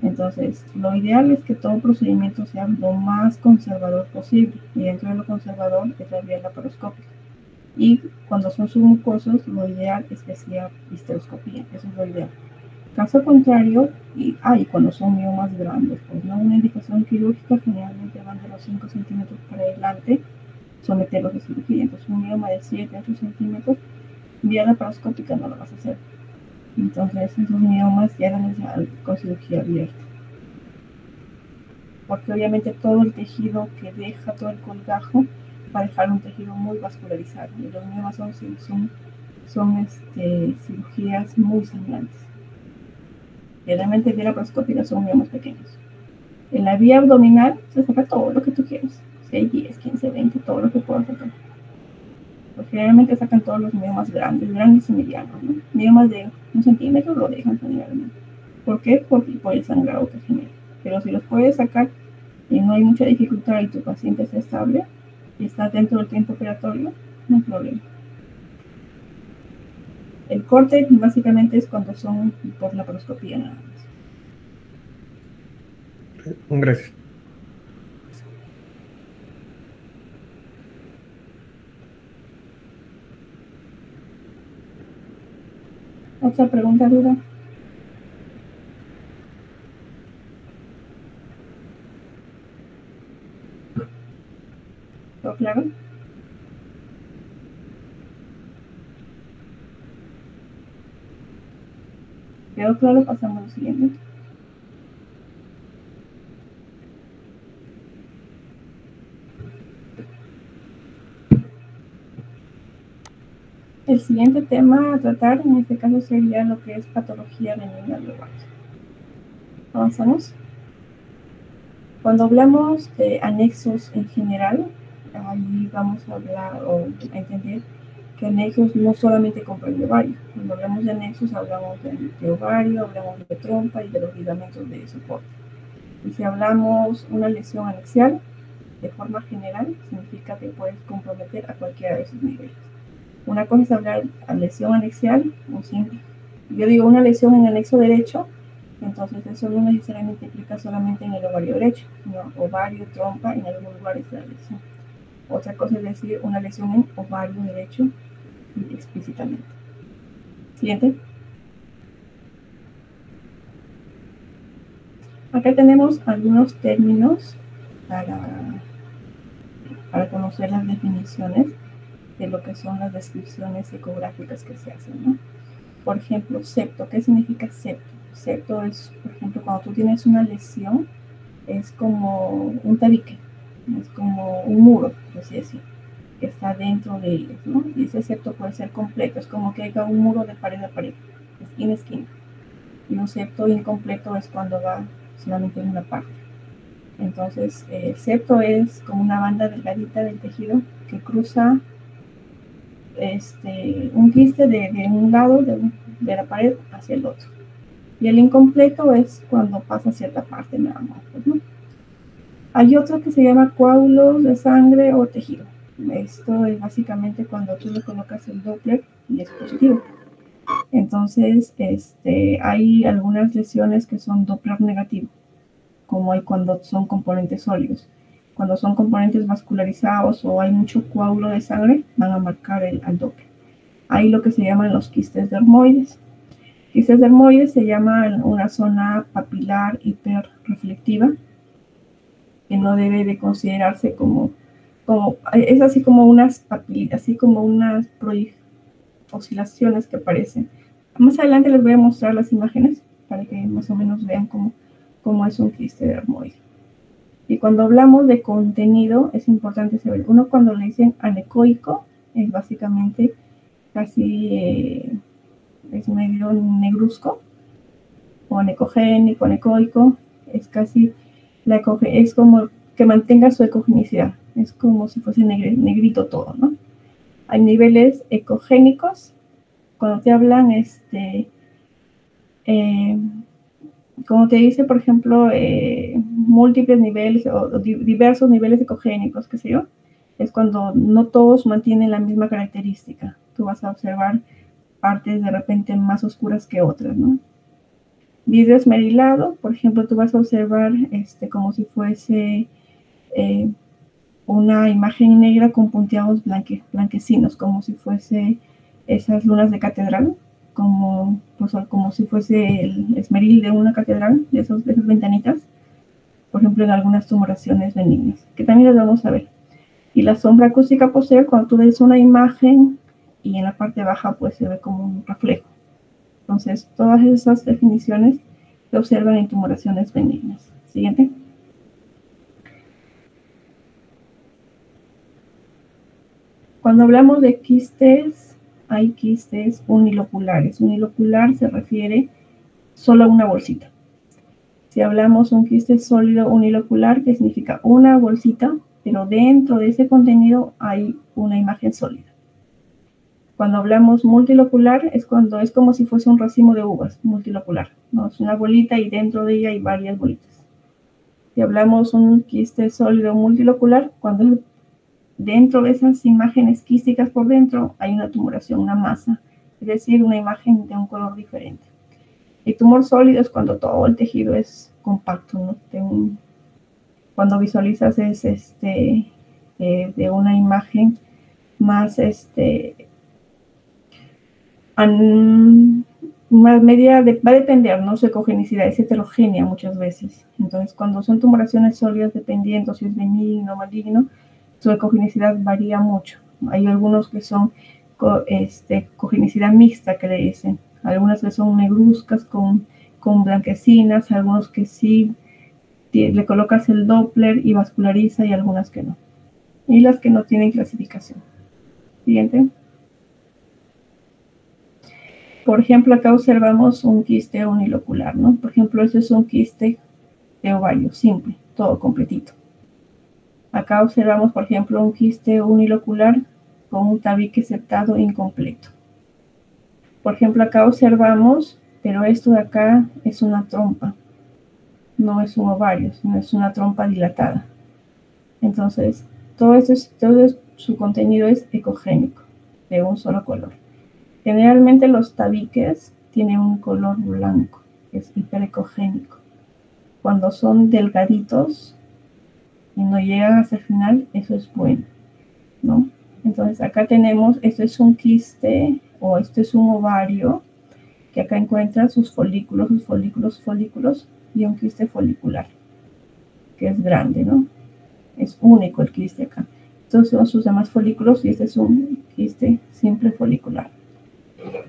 Entonces, lo ideal es que todo procedimiento sea lo más conservador posible, y dentro de lo conservador es la vía laparoscópica. Y cuando son submucosos, lo ideal es que sea histeroscopía, eso es lo ideal. Caso contrario, y cuando son miomas grandes, pues no una indicación quirúrgica, generalmente van de los 5 centímetros para adelante, someterlos a cirugía. Entonces, un mioma de 7 a 8 centímetros, vía laparoscópica no lo vas a hacer. Entonces, esos miomas ya van con cirugía abierta. Porque obviamente todo el tejido que deja, todo el colgajo, va a dejar un tejido muy vascularizado. Y los miomas son cirugías muy sangrantes. Y realmente vía laparoscópica son miomas pequeños. En la vía abdominal se saca todo lo que tú quieras. 6, 10, 15, 20, todo lo que puedas sacar. Pues generalmente sacan todos los miomas grandes y medianos, ¿no? Miomas de 1 centímetro lo dejan generalmente. ¿Por qué? Porque por el sangrado que genera. Pero si los puedes sacar y no hay mucha dificultad y tu paciente está estable y está dentro del tiempo operatorio, no hay problema. El corte básicamente es cuando son por laparoscopía nada más. Gracias. ¿Otra pregunta, duda? ¿Todo claro? ¿Quedó claro? Pasamos a lo siguiente. El siguiente tema a tratar en este caso sería lo que es patología benigna de ovario. Avanzamos. Cuando hablamos de anexos en general, ahí vamos a hablar o a entender que anexos no solamente comprende ovario. Cuando hablamos de anexos hablamos de ovario, hablamos de trompa y de los ligamentos de soporte. Y si hablamos una lesión anexial, de forma general, significa que puedes comprometer a cualquiera de esos niveles. Una cosa es hablar de lesión anexial, o simple. Yo digo una lesión en el anexo derecho, entonces eso no necesariamente implica solamente en el ovario derecho, sino ovario, trompa, en algunos lugares de la lesión. Otra cosa es decir una lesión en ovario derecho explícitamente. Siguiente. Acá tenemos algunos términos para conocer las definiciones de lo que son las descripciones ecográficas que se hacen, ¿no? Por ejemplo, septo. ¿Qué significa septo? Septo es, por ejemplo, cuando tú tienes una lesión, es como un tabique, es como un muro, por así decirlo, que está dentro de ellos, ¿no? Y ese septo puede ser completo, es como que haya un muro de pared a pared, esquina a esquina. Y un septo incompleto es cuando va solamente en una parte. Entonces, el septo es como una banda delgadita del tejido que cruza un quiste de un lado de la pared hacia el otro. Y el incompleto es cuando pasa cierta parte nada más, pues, ¿no? Hay otro que se llama coágulos de sangre o tejido. Esto es básicamente cuando tú le colocas el Doppler y es positivo. Entonces, hay algunas lesiones que son Doppler negativo, como hay cuando son componentes sólidos. Cuando son componentes vascularizados o hay mucho coágulo de sangre, van a marcar al Doppler. Hay lo que se llaman los quistes dermoides. Quistes dermoides se llama una zona papilar hiperreflectiva, que no debe de considerarse como es así como unas papilitas, así como unas oscilaciones que aparecen. Más adelante les voy a mostrar las imágenes para que más o menos vean cómo es un quiste dermoide. Y cuando hablamos de contenido, es importante saber, uno cuando le dicen anecoico, es básicamente casi es medio negruzco, o anecogénico, anecoico, es casi es como que mantenga su ecogenicidad, es como si fuese negrito todo, ¿no? Hay niveles ecogénicos, cuando te hablan, como te dice, por ejemplo, múltiples niveles o diversos niveles ecogénicos, qué sé yo, es cuando no todos mantienen la misma característica. Tú vas a observar partes de repente más oscuras que otras, ¿no? Vidrio esmerilado, por ejemplo, tú vas a observar como si fuese una imagen negra con punteados blanquecinos, como si fuese esas lunas de catedral, como si fuese el esmeril de una catedral, de esas ventanitas, por ejemplo, en algunas tumoraciones benignas, que también las vamos a ver. Y la sombra acústica posterior, cuando tú ves una imagen y en la parte baja pues se ve como un reflejo. Entonces, todas esas definiciones se observan en tumoraciones benignas. Siguiente. Cuando hablamos de quistes, hay quistes uniloculares. Unilocular se refiere solo a una bolsita. Si hablamos de un quiste sólido unilocular, que significa una bolsita, pero dentro de ese contenido hay una imagen sólida. Cuando hablamos multilocular es cuando es como si fuese un racimo de uvas, multilocular, ¿no? Es una bolita y dentro de ella hay varias bolitas. Si hablamos un quiste sólido multilocular, cuando dentro de esas imágenes quísticas por dentro hay una tumoración, una masa, es decir, una imagen de un color diferente. El tumor sólido es cuando todo el tejido es compacto, ¿no? Cuando visualizas es de una imagen más va a depender, ¿no? Su ecogenicidad es heterogénea muchas veces. Entonces, cuando son tumoraciones sólidas, dependiendo si es benigno o maligno, su ecogenicidad varía mucho. Hay algunos que son cogenicidad mixta, que le dicen. Algunas que son negruzcas con blanquecinas, algunos que sí le colocas el Doppler y vasculariza y algunas que no. Y las que no tienen clasificación. Siguiente. Por ejemplo, acá observamos un quiste unilocular, ¿no? Por ejemplo, este es un quiste de ovario, simple, todo completito. Acá observamos, por ejemplo, un quiste unilocular con un tabique septado incompleto. Por ejemplo, acá observamos, pero esto de acá es una trompa, no es un ovario, sino es una trompa dilatada. Entonces, todo su contenido es ecogénico, de un solo color. Generalmente los tabiques tienen un color blanco, que es hiperecogénico. Cuando son delgaditos y no llegan hasta el final, eso es bueno, ¿no? Entonces acá tenemos, esto es un quiste o esto es un ovario, que acá encuentra sus folículos, y un quiste folicular, que es grande, ¿no? Es único el quiste acá. Estos son sus demás folículos y este es un quiste simple folicular.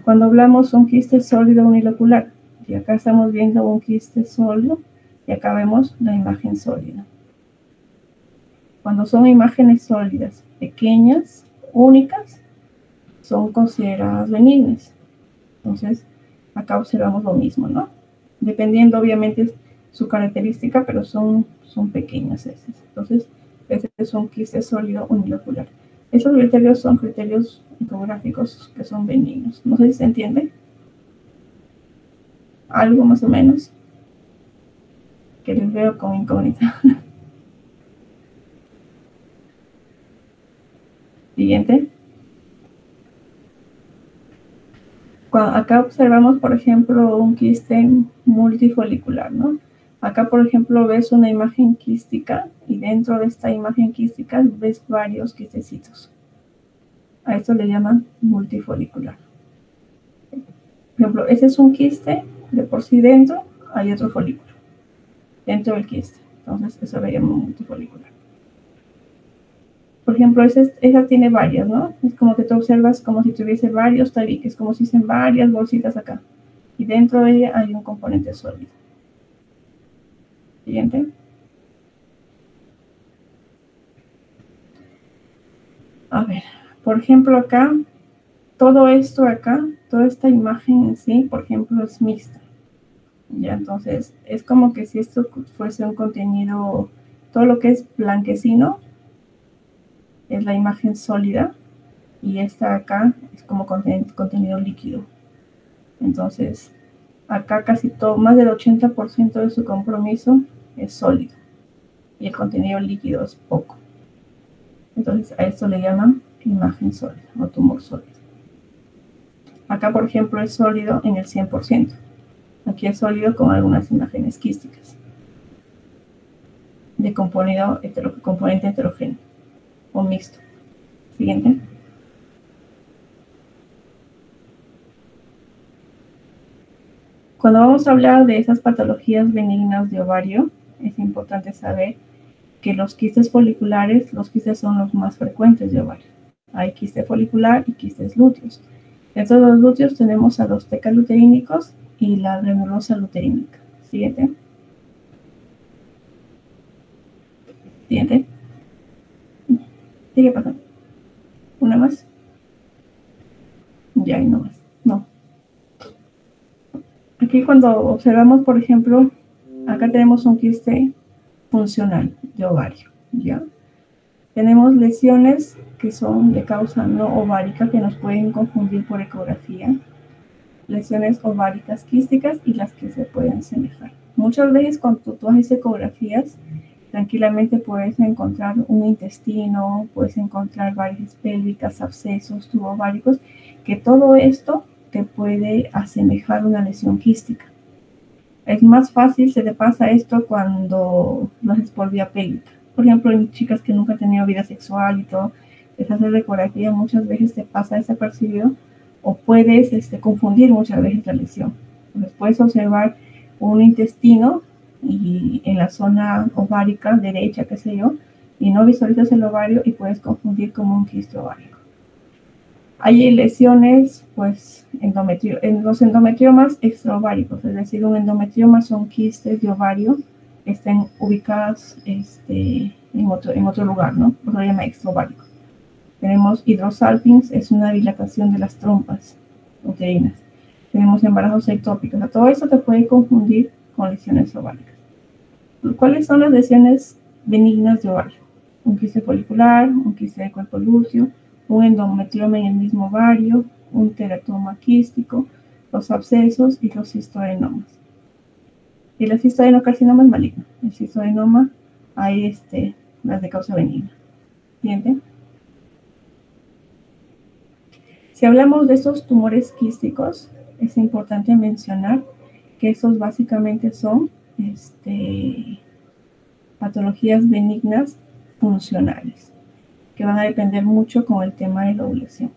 Cuando hablamos de un quiste sólido unilocular, y acá estamos viendo un quiste sólido y acá vemos la imagen sólida. Cuando son imágenes sólidas, pequeñas, únicas, son consideradas benignas. Entonces, acá observamos lo mismo, ¿no? Dependiendo, obviamente, su característica, pero son pequeñas esas. Entonces, este es un quiste sólido unilocular. Esos criterios son criterios ecográficos que son benignos. No sé si se entiende. Algo más o menos. Que les veo con incógnita. Siguiente. Acá observamos, por ejemplo, un quiste multifolicular, ¿no? Acá, por ejemplo, ves una imagen quística y dentro de esta imagen quística ves varios quistecitos. A esto le llaman multifolicular. Por ejemplo, ese es un quiste, de por sí dentro hay otro folículo, dentro del quiste. Entonces, eso le llaman multifolicular. Por ejemplo, esa tiene varias, ¿no? Es como que tú observas como si tuviese varios tabiques, como si fuesen varias bolsitas acá. Y dentro de ella hay un componente sólido. Siguiente. A ver, por ejemplo, acá, todo esto acá, toda esta imagen en sí, por ejemplo, es mixta. Ya, entonces, es como que si esto fuese un contenido, todo lo que es blanquecino, es la imagen sólida, y esta acá es como contenido líquido. Entonces, acá casi todo, más del 80% de su compromiso es sólido, y el contenido líquido es poco. Entonces, a esto le llaman imagen sólida o tumor sólido. Acá, por ejemplo, es sólido en el 100%. Aquí es sólido con algunas imágenes quísticas de componente heterogéneo o mixto. Siguiente. Cuando vamos a hablar de esas patologías benignas de ovario, es importante saber que los quistes foliculares, los quistes son los más frecuentes de ovario. Hay quiste folicular y quistes lúteos. Dentro de los lúteos tenemos a los tecaluteínicos y la granulosa luteínica. Siguiente. Siguiente. Sigue pasando. ¿Una más? Ya, y no más. No. Aquí cuando observamos, por ejemplo, acá tenemos un quiste funcional de ovario, ¿ya? Tenemos lesiones que son de causa no ovárica, que nos pueden confundir por ecografía. Lesiones ováricas quísticas y las que se pueden semejar. Muchas veces cuando tú haces ecografías, tranquilamente puedes encontrar un intestino, puedes encontrar varices pélvicas, abscesos, tubos ováricos, que todo esto te puede asemejar una lesión quística. Es más fácil, se te pasa esto cuando lo haces por vía pélvica. Por ejemplo, en chicas que nunca han tenido vida sexual y todo, les haces ecografía, muchas veces te pasa desapercibido o puedes confundir muchas veces la lesión. Entonces puedes observar un intestino y en la zona ovárica derecha, qué sé yo, y no visualizas el ovario y puedes confundir como un quiste ovárico. Hay lesiones, pues, en los endometriomas extraováricos, es decir, un endometrioma son quistes de ovario que estén ubicadas en otro lugar, ¿no? Eso se llama extraovárico. Tenemos hidrosalpinx, es una dilatación de las trompas uterinas. Tenemos embarazos ectópicos. O sea, todo eso te puede confundir con lesiones ováricas. ¿Cuáles son las lesiones benignas de ovario? Un quiste folicular, un quiste de cuerpo lúteo, un endometrioma en el mismo ovario, un teratoma quístico, los abscesos y los cistoadenomas. Y el cistoadenocarcinoma es maligno. El cistoadenoma hay las de causa benigna. ¿Entienden? Si hablamos de esos tumores quísticos, es importante mencionar que esos básicamente son patologías benignas funcionales, que van a depender mucho con el tema de la ovulación.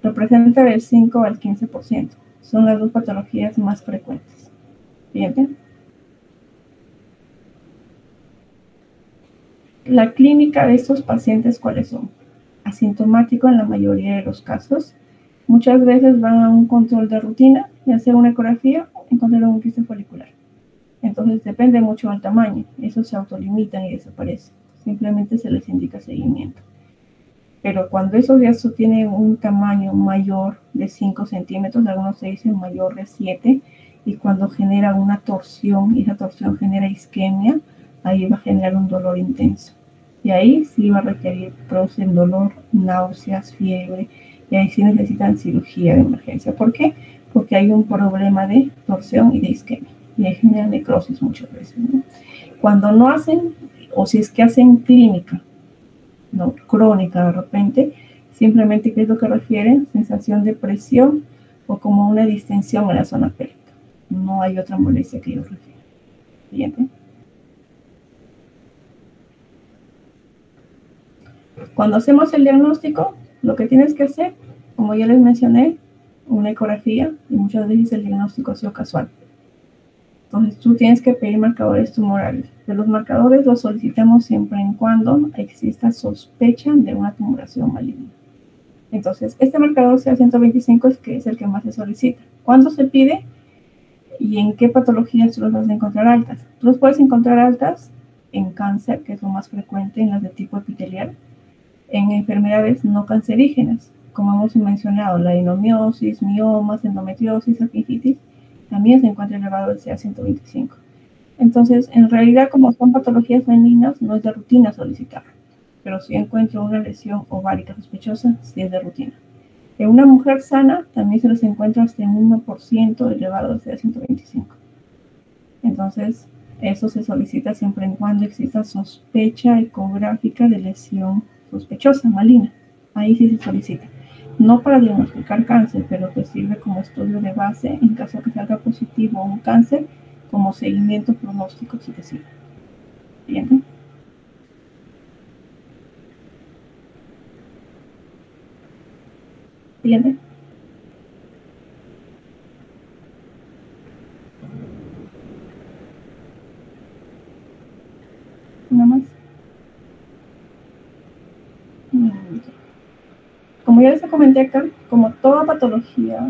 Representa del 5 al 15%. Son las dos patologías más frecuentes. ¿Bien? La clínica de estos pacientes, ¿cuáles son? Asintomático en la mayoría de los casos. Muchas veces van a un control de rutina, ya sea una ecografía o encontrar un quiste folicular. Entonces depende mucho del tamaño. Esos se autolimitan y desaparecen. Simplemente se les indica seguimiento. Pero cuando esos ya tienen un tamaño mayor de 5 centímetros, algunos se dicen mayor de 7, y cuando genera una torsión, y esa torsión genera isquemia, ahí va a generar un dolor intenso. Y ahí sí va a requerir, producen dolor, náuseas, fiebre, y ahí sí necesitan cirugía de emergencia. ¿Por qué? Porque hay un problema de torsión y de isquemia, y ahí genera necrosis muchas veces, ¿no? Cuando no hacen, o si es que hacen clínica, no crónica de repente, simplemente ¿qué es lo que refieren? Sensación de presión o como una distensión en la zona pélvica. No hay otra molestia que ellos refieren. ¿Siguiente? Cuando hacemos el diagnóstico, lo que tienes que hacer, como ya les mencioné, una ecografía, y muchas veces el diagnóstico ha sido casual. Entonces tú tienes que pedir marcadores tumorales. De los marcadores los solicitamos siempre y cuando exista sospecha de una tumoración maligna. Entonces, este marcador CA125 es el que más se solicita. ¿Cuándo se pide? ¿Y en qué patologías tú los vas a encontrar altas? Tú los puedes encontrar altas en cáncer, que es lo más frecuente en las de tipo epitelial, en enfermedades no cancerígenas, como hemos mencionado, la adenomiosis, miomas, endometriosis, apendicitis, también se encuentra elevado el CA125. Entonces, en realidad, como son patologías benignas, no es de rutina solicitar, pero si encuentro una lesión ovárica sospechosa, sí es de rutina. En una mujer sana, también se les encuentra hasta en 1% elevado al CA125. Entonces, eso se solicita siempre y cuando exista sospecha ecográfica de lesión sospechosa, maligna. Ahí sí se solicita. No para diagnosticar cáncer, pero que sirve como estudio de base en caso de que salga positivo un cáncer, como seguimiento pronóstico si te sirve. ¿Bien? ¿Bien? ¿Nada más? Como ya les comenté acá, como toda patología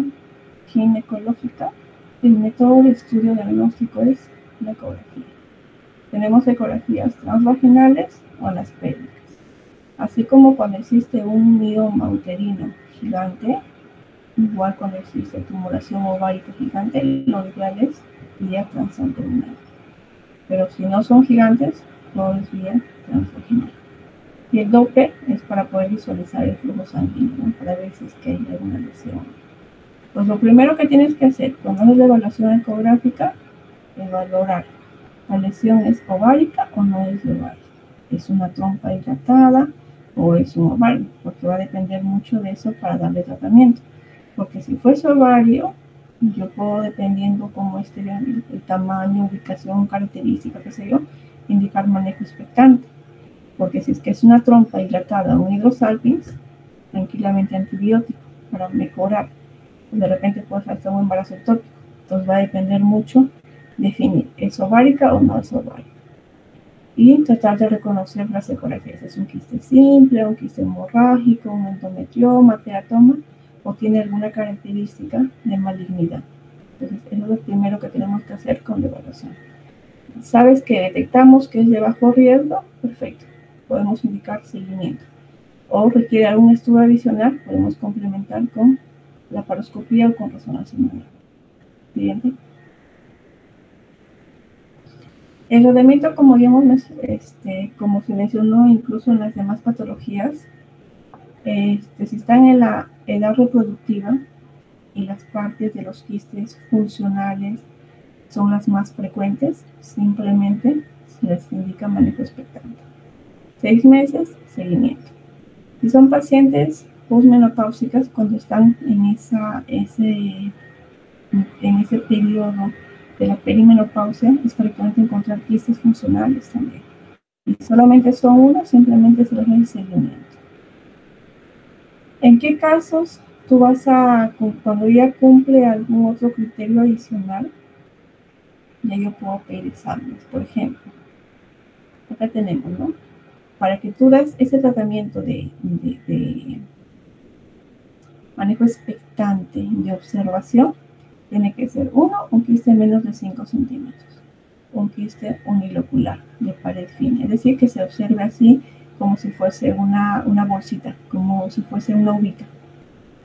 ginecológica, el método de estudio diagnóstico es la ecografía. Tenemos ecografías transvaginales o las pélvicas. Así como cuando existe un mioma uterino gigante, igual cuando existe tumoración ovárica gigante, lo ideal es vía transabdominal. Pero si no son gigantes, todo es vía transvaginal. Y el Doppler es para poder visualizar el flujo sanguíneo, ¿no? Para ver si es que hay alguna lesión. Pues lo primero que tienes que hacer cuando haces la evaluación ecográfica es valorar la lesión es ovárica o no es ovárica. ¿Es una trompa dilatada o es un ovario? Porque va a depender mucho de eso para darle tratamiento. Porque si fuese ovario, yo puedo, dependiendo cómo esté el tamaño, ubicación, característica, qué sé yo, indicar manejo expectante. Porque si es que es una trompa dilatada o un hidrosalpinx, tranquilamente antibiótico para mejorar. De repente puede ser un embarazo ectópico. Entonces va a depender mucho definir, ¿es ovárica o no es ovárica? Y tratar de reconocer las ecografías. ¿Es un quiste simple, un quiste hemorrágico, un endometrioma, teratoma, o tiene alguna característica de malignidad? Entonces, eso es lo primero que tenemos que hacer con la evaluación. ¿Sabes que detectamos que es de bajo riesgo? Perfecto. Podemos indicar seguimiento. O requiere algún estudio adicional, podemos complementar con la laparoscopía o con resonancia magnética. Siguiente. El tratamiento, como vimos, como se mencionó incluso en las demás patologías, si están en la edad reproductiva y las partes de los quistes funcionales son las más frecuentes, simplemente se les indica manejo expectante. 6 meses, seguimiento. Si son pacientes postmenopáusicas, cuando están en ese periodo de la perimenopausia, es frecuente encontrar quistes funcionales también. Y solamente son uno, simplemente se les da el seguimiento. ¿En qué casos tú cuando ya cumple algún otro criterio adicional, ya yo puedo pedir exámenes? Por ejemplo, acá tenemos, ¿no? Para que tú des ese tratamiento de manejo expectante de observación, tiene que ser un quiste menos de 5 centímetros, un quiste unilocular de pared fina, es decir, que se observe así como si fuese una bolsita, como si fuese una uvita.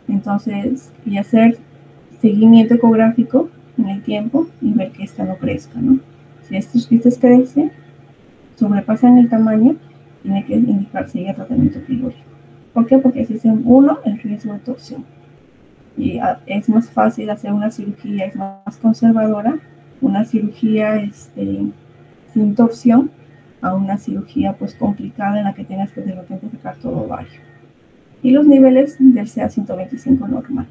Entonces, y hacer seguimiento ecográfico en el tiempo y ver que esta no crezca, ¿no? Si estos quistes crecen, sobrepasan el tamaño, tiene que indicar seguir tratamiento quirúrgico. ¿Por qué? Porque existe el riesgo de torsión. Y es más fácil hacer una cirugía, es más conservadora, una cirugía sin torsión, a una cirugía pues complicada en la que tengas que de repente sacar todo ovario. Y los niveles del CA125 normal.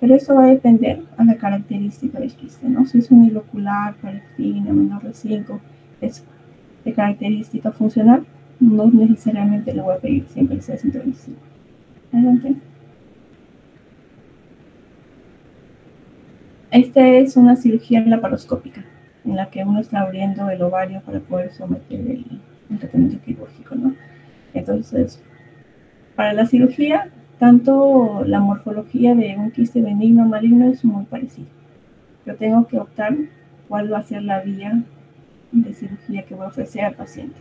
Pero eso va a depender a la característica del quiste, ¿no? Si es unilocular, pared fina, menor de 5, es de característica funcional, no necesariamente le voy a pedir siempre el CA125. Adelante. Esta es una cirugía laparoscópica, en la que uno está abriendo el ovario para poder someter el tratamiento quirúrgico, ¿no? Entonces, para la cirugía, tanto la morfología de un quiste benigno o maligno es muy parecida. Yo tengo que optar cuál va a ser la vía de cirugía que voy a ofrecer al paciente.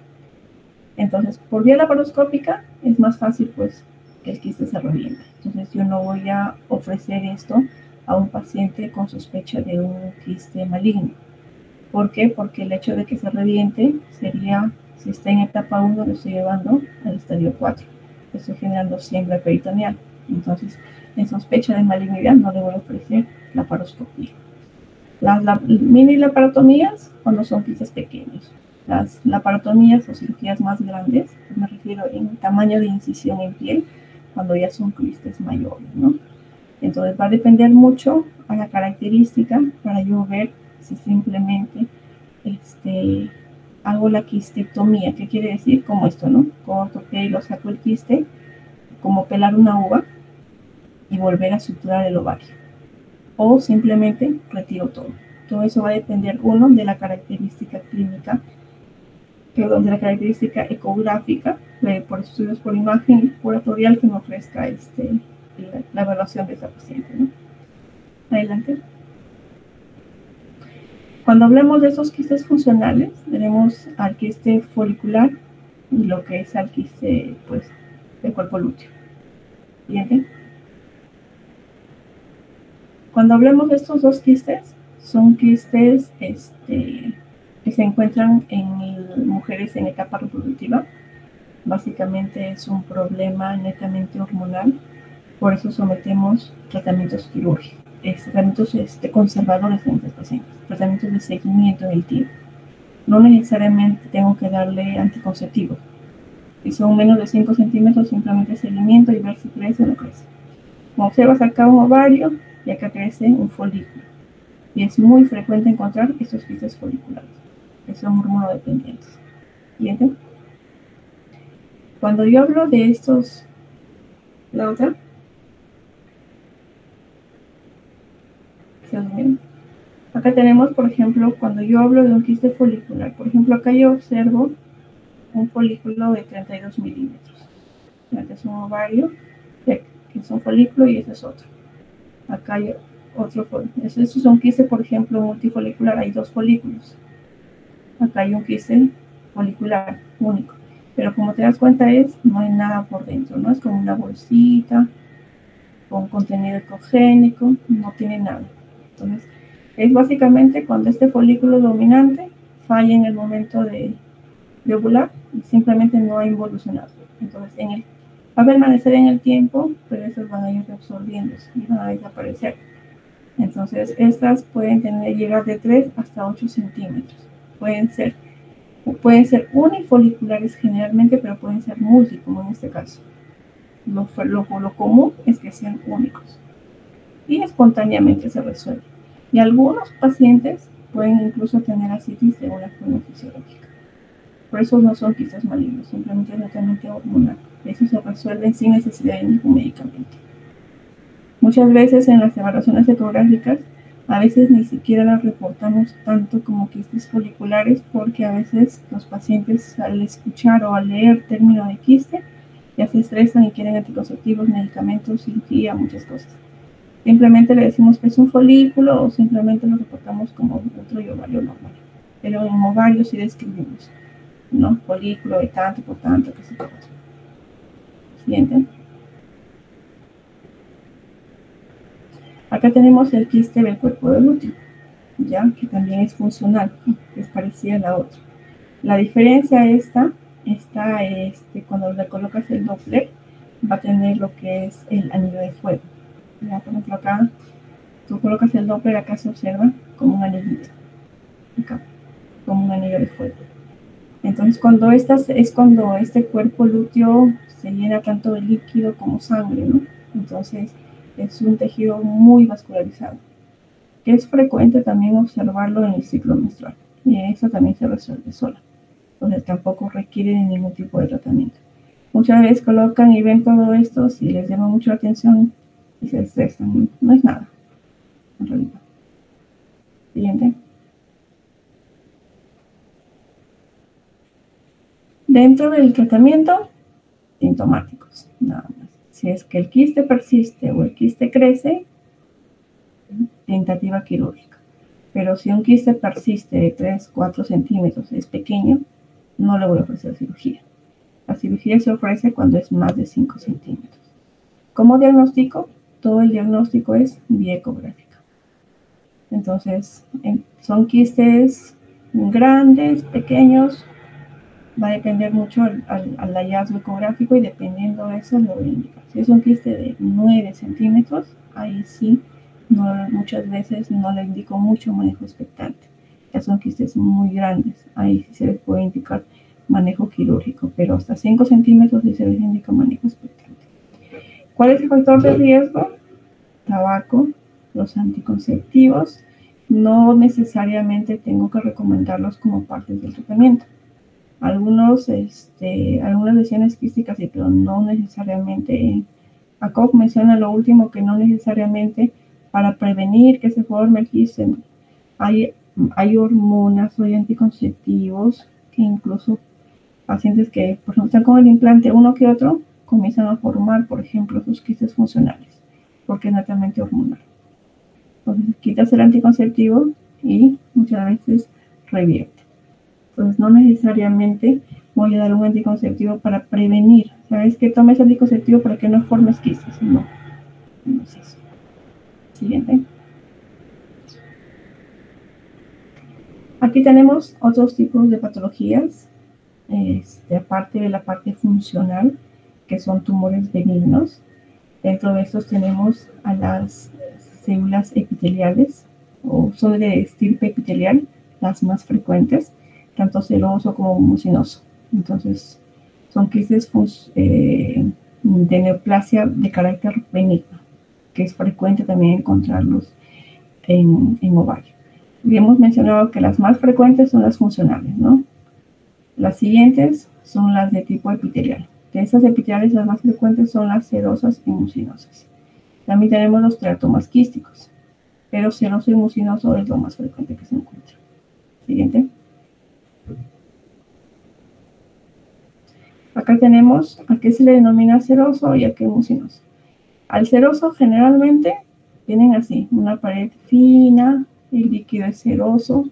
Entonces, por vía laparoscópica es más fácil pues que el quiste se reviente. Entonces, yo no voy a ofrecer esto a un paciente con sospecha de un quiste maligno. ¿Por qué? Porque el hecho de que se reviente sería, si está en etapa 1, lo estoy llevando al estadio 4. Estoy generando siembra peritoneal. Entonces, en sospecha de malignidad no le voy a ofrecer laparoscopía. Las mini laparotomías cuando son quistes pequeños. Las laparotomías o cirugías más grandes, me refiero en tamaño de incisión en piel, cuando ya son quistes mayores, ¿no? Entonces va a depender mucho a la característica para yo ver si simplemente hago la quistectomía. ¿Qué quiere decir? Como esto, ¿no? Corto pelo, saco el quiste, como pelar una uva y volver a suturar el ovario. O simplemente retiro todo. Todo eso va a depender, uno, de la característica clínica, perdón, de la característica ecográfica, por estudios por imagen curatorial que me ofrezca la evaluación de esa paciente, ¿no? Adelante. Cuando hablemos de esos quistes funcionales, tenemos al quiste folicular y lo que es al quiste, pues, del cuerpo lúteo. ¿Siguiente? Cuando hablemos de estos dos quistes, son quistes que se encuentran en mujeres en etapa reproductiva, básicamente es un problema netamente hormonal, por eso sometemos tratamientos quirúrgicos, tratamientos conservadores en estos pacientes, tratamientos de seguimiento en el tiempo. No necesariamente tengo que darle anticonceptivo. Si son menos de 5 centímetros, simplemente seguimiento y ver si crece o no crece. Como observas acá un ovario y acá crece un folículo. Y es muy frecuente encontrar estos quistes foliculares, que son hormonodependientes. ¿Entienden? Cuando yo hablo de estos... ¿La otra? Acá tenemos, por ejemplo, cuando yo hablo de un quiste folicular, por ejemplo, acá yo observo un folículo de 32 milímetros. Este es un ovario, que es un folículo y este es otro. Acá hay otro folículo. Este es un quiste, por ejemplo, multifolicular, hay 2 folículos. Acá hay un quiste folicular único. Pero como te das cuenta no hay nada por dentro, ¿no? Es como una bolsita con contenido ecogénico, no tiene nada. Entonces, es básicamente cuando este folículo dominante falla en el momento de ovular y simplemente no ha involucionado. Entonces, va a permanecer en el tiempo, pero estos van a ir reabsorbiéndose y van a desaparecer. Entonces, estas pueden llegar de 3 hasta 8 centímetros. Pueden ser unifoliculares generalmente, pero pueden ser multi, como en este caso. Lo común es que sean únicos y espontáneamente se resuelve. Y algunos pacientes pueden incluso tener ascitis de una forma fisiológica. Por eso no son quistes malignos, simplemente es netamente hormonal. Eso se resuelve sin necesidad de ningún medicamento. Muchas veces en las evaluaciones ecográficas, a veces ni siquiera las reportamos tanto como quistes foliculares, porque a veces los pacientes al escuchar o al leer término de quiste ya se estresan y quieren anticonceptivos, medicamentos, cirugía, muchas cosas. Simplemente le decimos que es un folículo o simplemente lo reportamos como otro ovario normal. Pero en ovario sí describimos, ¿no? Folículo de tanto por tanto, que se puede. Siguiente. Acá tenemos el quiste del cuerpo del útero, ya que también es funcional, que es parecida a la otra. La diferencia está cuando le colocas el Doppler, va a tener lo que es el anillo de fuego. Ya, por ejemplo, acá tú colocas el Doppler, acá se observa como un anillito, acá, como un anillo de fuego. Entonces, cuando este cuerpo lúteo se llena tanto de líquido como sangre, ¿no? Entonces, es un tejido muy vascularizado, que es frecuente también observarlo en el ciclo menstrual, y eso también se resuelve sola. Entonces, tampoco requiere de ningún tipo de tratamiento. Muchas veces colocan y ven todo esto, si les llama mucho la atención y se estresan, no es nada, en realidad. Siguiente. Dentro del tratamiento, sintomáticos, nada más. Si es que el quiste persiste o el quiste crece, tentativa quirúrgica. Pero si un quiste persiste de 3, 4 centímetros, es pequeño, no le voy a ofrecer cirugía. La cirugía se ofrece cuando es más de 5 centímetros. ¿Cómo diagnóstico? Todo el diagnóstico es vía ecográfica. Entonces, son quistes grandes, pequeños, va a depender mucho al hallazgo ecográfico y dependiendo de eso lo voy a indicar. Si es un quiste de 9 centímetros, ahí sí, muchas veces no le indico mucho manejo expectante. Ya son quistes muy grandes, ahí sí se les puede indicar manejo quirúrgico, pero hasta 5 centímetros sí se les indica manejo expectante. ¿Cuál es el factor de riesgo? Tabaco, los anticonceptivos. No necesariamente tengo que recomendarlos como parte del tratamiento. Algunas lesiones quísticas sí, pero no necesariamente. Acá menciona lo último, que no necesariamente para prevenir que se forme el quiste. Hay hormonas o hay anticonceptivos que incluso pacientes que, por ejemplo, están con el implante uno que otro, comienzan a formar, por ejemplo, sus quistes funcionales, porque es netamente hormonal. Entonces, quitas el anticonceptivo y muchas veces revierte. Entonces, no necesariamente voy a dar un anticonceptivo para prevenir. ¿Sabes que tomes anticonceptivo para que no formes quistes? No, no es eso. Siguiente. Aquí tenemos otros tipos de patologías aparte de la parte funcional, que son tumores benignos. Dentro de estos tenemos a las células epiteliales, o son de estirpe epitelial, las más frecuentes, tanto seroso como mucinoso. Entonces, son quistes de neoplasia de carácter benigno, que es frecuente también encontrarlos en ovario. Y hemos mencionado que las más frecuentes son las funcionales, ¿no? Las siguientes son las de tipo epitelial. De estas epiteliales, las más frecuentes son las serosas y mucinosas. También tenemos los teratomas quísticos, pero seroso y mucinoso es lo más frecuente que se encuentra. Siguiente. Acá tenemos a qué se le denomina seroso y a qué mucinoso. Al seroso generalmente tienen una pared fina, el líquido es seroso.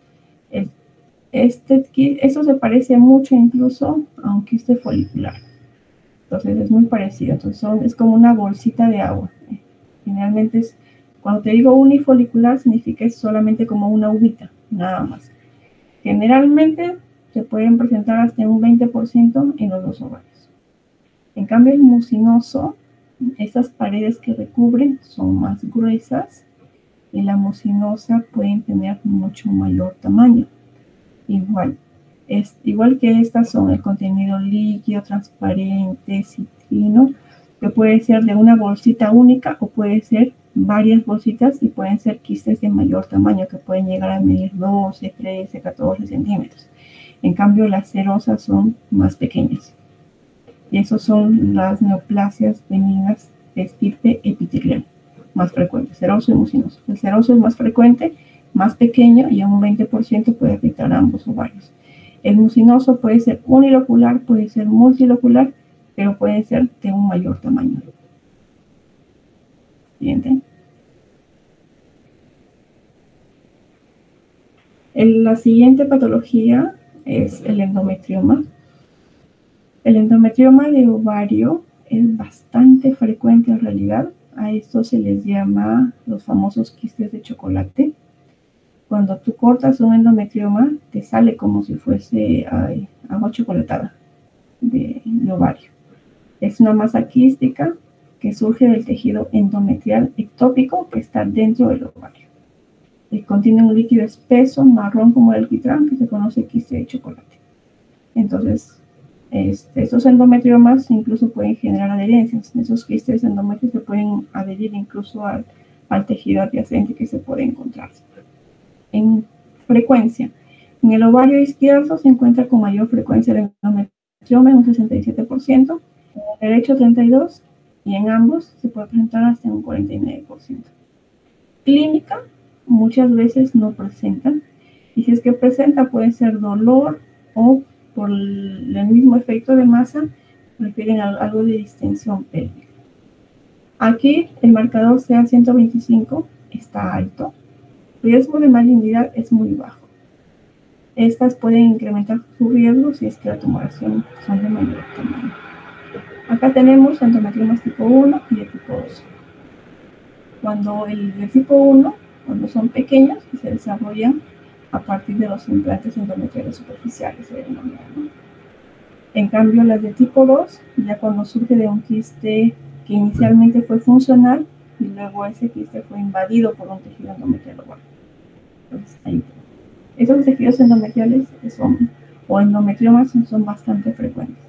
Esto se parece mucho incluso a un quiste folicular. Entonces es muy parecido. Entonces es como una bolsita de agua. Generalmente cuando te digo unifolicular, significa que es solamente como una uvita, nada más. Generalmente se pueden presentar hasta un 20% en los dos ovarios. En cambio, el mucinoso, estas paredes que recubren son más gruesas y la mucinosa pueden tener mucho mayor tamaño. Igual que estas son el contenido líquido, transparente, citrino, que puede ser de una bolsita única o puede ser varias bolsitas y pueden ser quistes de mayor tamaño que pueden llegar a medir 12, 13, 14 centímetros. En cambio, las serosas son más pequeñas. Y esos son las neoplasias benignas de estirpe epitelial más frecuentes, seroso y mucinoso. El seroso es más frecuente, más pequeño y a un 20% puede afectar a ambos ovarios. El mucinoso puede ser unilocular, puede ser multilocular, pero puede ser de un mayor tamaño. Siguiente. La siguiente patología es el endometrioma. El endometrioma de ovario es bastante frecuente en realidad. A esto se les llama los famosos quistes de chocolate. Cuando tú cortas un endometrioma, te sale como si fuese agua chocolatada de ovario. Es una masa quística que surge del tejido endometrial ectópico que está dentro del ovario. Contiene un líquido espeso, marrón como el alquitrán, que se conoce quiste de chocolate. Entonces, estos endometriomas incluso pueden generar adherencias. Esos quistes endometrios se pueden adherir incluso al tejido adyacente que se puede encontrar. En frecuencia, en el ovario izquierdo se encuentra con mayor frecuencia el endometrioma, en un 67%, en el derecho 32%, y en ambos se puede presentar hasta un 49%. Clínica, muchas veces no presentan, y si es que presenta puede ser dolor o por el mismo efecto de masa, refieren a algo de distensión pélvica. Aquí el marcador CA125 está alto, el riesgo de malignidad es muy bajo. Estas pueden incrementar su riesgo si es que la tumoración son de mayor tamaño. Acá tenemos endometriomas tipo 1 y de tipo 2. Cuando el de tipo 1, cuando son pequeños, se desarrollan a partir de los implantes endometriales superficiales, ¿no? En cambio, las de tipo 2, ya cuando surge de un quiste que inicialmente fue funcional y luego ese quiste fue invadido por un tejido endometrial oval. Entonces, ahí. Esos tejidos endometriales o endometriomas son bastante frecuentes.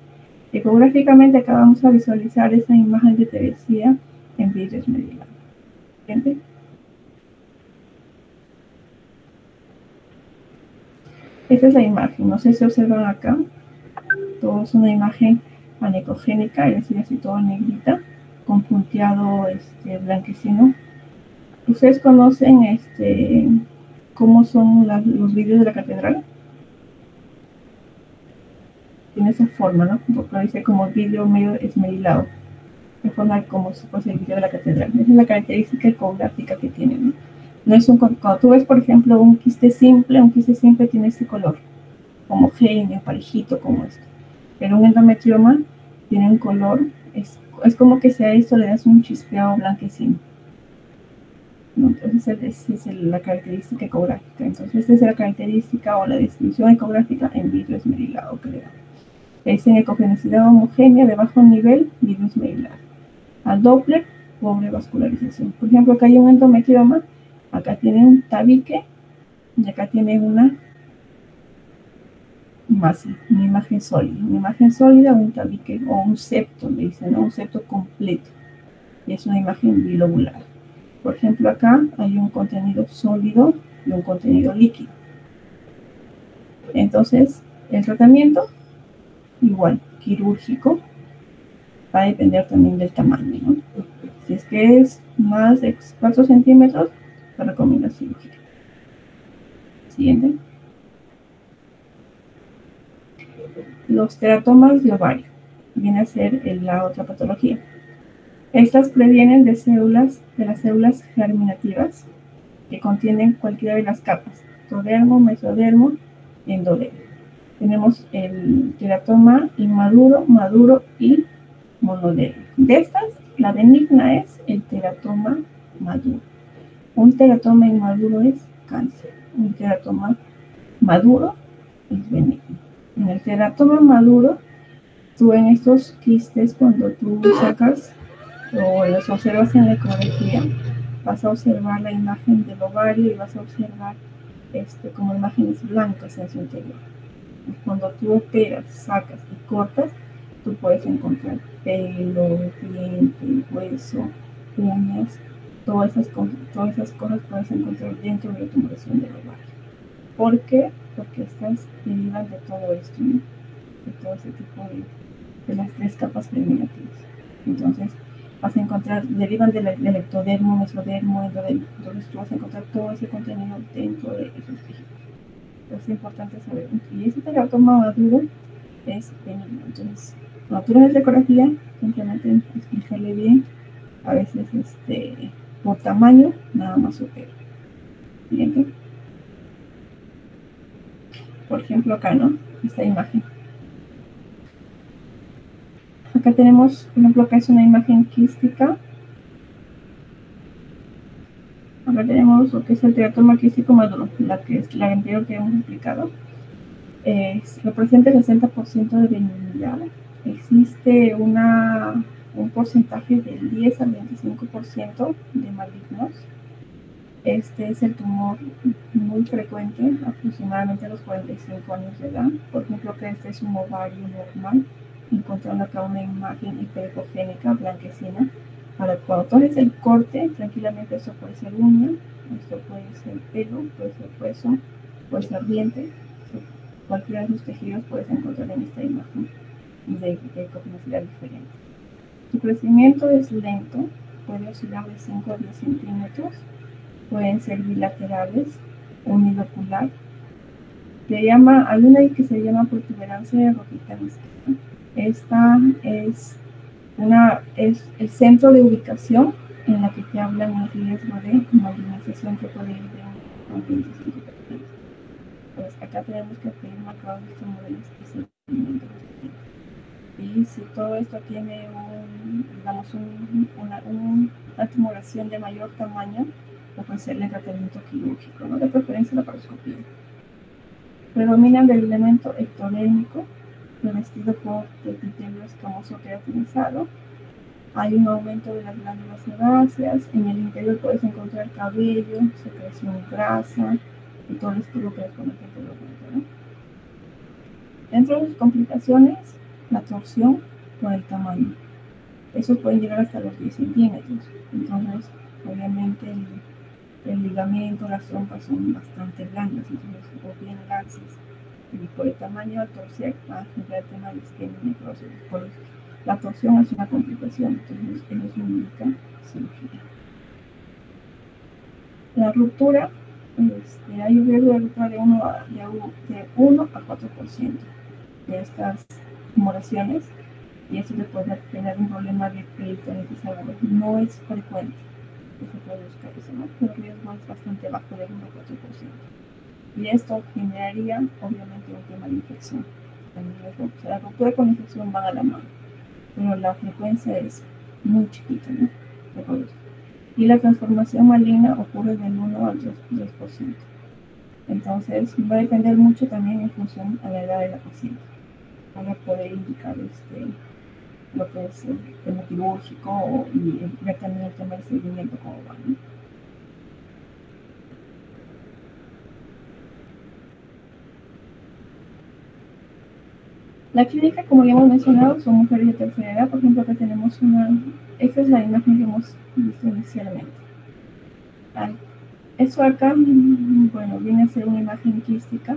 Ecográficamente acá vamos a visualizar esa imagen que te decía en vidrio esmerilado. ¿Siguiente? Esta es la imagen, no sé si observan acá. Todo es una imagen anecogénica, es decir, así toda negrita, con punteado blanquecino. ¿Ustedes conocen cómo son los vidrios de la catedral? Tiene esa forma, ¿no? Porque dice como vidrio medio esmerilado, de forma como si fuese el vidrio de la catedral. Esa es la característica ecográfica que tiene, ¿no? No es cuando tú ves, por ejemplo, un quiste simple tiene este color, homogéneo, parejito, como esto. Pero un endometrioma tiene un color, es como que si a esto le das un chispeado blanquecino. ¿No? Entonces, esa es la característica ecográfica. Entonces, esta es la característica o la descripción ecográfica en vidrio esmerilado que le da. Es en ecogenicidad homogénea de bajo nivel, virus medular. Al Doppler, pobre vascularización. Por ejemplo, acá hay un endometrioma, acá tiene un tabique y acá tiene una masa, una imagen sólida, un tabique o un septo, le dicen, ¿no? Un septo completo. Y es una imagen bilobular. Por ejemplo, acá hay un contenido sólido y un contenido líquido. Entonces, el tratamiento, igual, quirúrgico, va a depender también del tamaño, ¿no? Si es que es más de 4 centímetros, se recomienda cirugía. Siguiente. Los teratomas de ovario. Viene a ser la otra patología. Estas previenen de las células germinativas que contienen cualquiera de las capas, ectodermo, mesodermo, endodermo. Tenemos el teratoma inmaduro, maduro y monodermo. De estas, la benigna es el teratoma maduro. Un teratoma inmaduro es cáncer. Un teratoma maduro es benigno. En el teratoma maduro, tú en estos quistes, cuando tú sacas o los observas en la ecografía, vas a observar la imagen del ovario y vas a observar como imágenes blancas en su interior. Cuando tú operas, sacas y cortas, tú puedes encontrar pelo, diente, hueso, uñas, todas esas cosas puedes encontrar dentro de la tumoración del ovario. ¿Por qué? Porque estas derivan de todo esto, ¿no? De todo ese tipo de las 3 capas germinativas. Entonces, vas a encontrar, derivan del ectodermo, mesodermo, endodermo. Entonces, tú vas a encontrar todo ese contenido dentro de esos tejidos. Es importante saber. Y ese teratoma maduro es benigno. Entonces, cuando tú ves la ecografía, simplemente explicarle bien. A veces, por tamaño, nada más opera. Siguiente. Por ejemplo, acá, ¿no? Esta imagen. Acá tenemos, por ejemplo, acá es una imagen quística. Acá tenemos lo que es el teratoma quístico maduro, la anterior que hemos explicado. Representa el 60% de benignidad. Existe un porcentaje del 10 al 25% de malignos. Este es el tumor muy frecuente, aproximadamente a los 45 años de edad. Por ejemplo, que este es un ovario normal, encontrando acá una imagen hiperecogénica blanquecina. Ahora, cuando tú haces el corte, tranquilamente eso puede ser uña, esto puede ser pelo, puede ser hueso, puede ser diente. Cualquiera de los tejidos puedes encontrar en esta imagen de ecogenicidad diferente. Su crecimiento es lento, puede oscilar de 5 a 10 centímetros, pueden ser bilaterales, unilocular. Hay una que se llama protuberancia rojita. Esta es el centro de ubicación en la que te hablan el riesgo de malignización que puede ir de un 25%. Pues acá tenemos que pedir marcados de tumores y si todo esto tiene una tumoración de mayor tamaño, ofrecerle el tratamiento quirúrgico, ¿no? De preferencia la paroscopía. Predominan del elemento ectodérmico, revestido por epitelio escamoso queratinizado. Hay un aumento de las glándulas sebáceas. En el interior puedes encontrar cabello, secreción grasa y todo esto lo que es con el anteriormente, ¿no? Dentro de sus complicaciones, la torsión por el tamaño. Esos pueden llegar hasta los 10 centímetros. Entonces, obviamente, el ligamento, las trompas son bastante blandas, entonces, o bien laxas. Y por el tamaño, al torcer, va a generar el tema de isquemia y necrosis. La torsión es una complicación, entonces, eso indica cirugía. La ruptura, hay un riesgo de ruptura de 1 a 4% de estas tumoraciones, y eso le puede tener un problema de peritonitis aguda. No es frecuente que se produzca eso, ¿no? Pero el riesgo es bastante bajo, de 1 a 4%. Y esto generaría, obviamente, un tema de infección. La ruptura con infección van a la mano, pero la frecuencia es muy chiquita, ¿no? Y la transformación maligna ocurre del 1 al 3%. Entonces, va a depender mucho también en función a la edad de la paciente. para poder indicar lo que es el tema quirúrgico y ver también el tema del seguimiento cómo va, ¿no? La clínica, como ya hemos mencionado, son mujeres de tercera edad. Por ejemplo, acá tenemos esta es la imagen que hemos visto inicialmente. Eso acá, bueno, viene a ser una imagen quística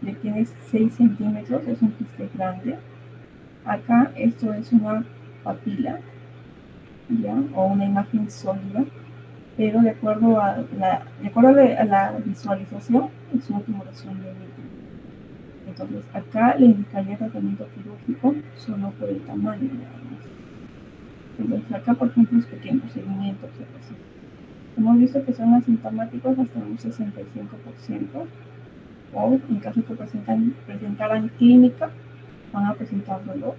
de tiene 6 centímetros, es un quiste grande. Acá esto es una papila, ¿ya? O una imagen sólida, pero de acuerdo a la visualización es una tumoración de líquido. Entonces acá le indicaría tratamiento quirúrgico solo por el tamaño, digamos. Entonces acá, por ejemplo, es pequeño, seguimiento, observación. Hemos visto que son asintomáticos hasta un 65%, o en caso que presentaran clínica, van a presentar dolor.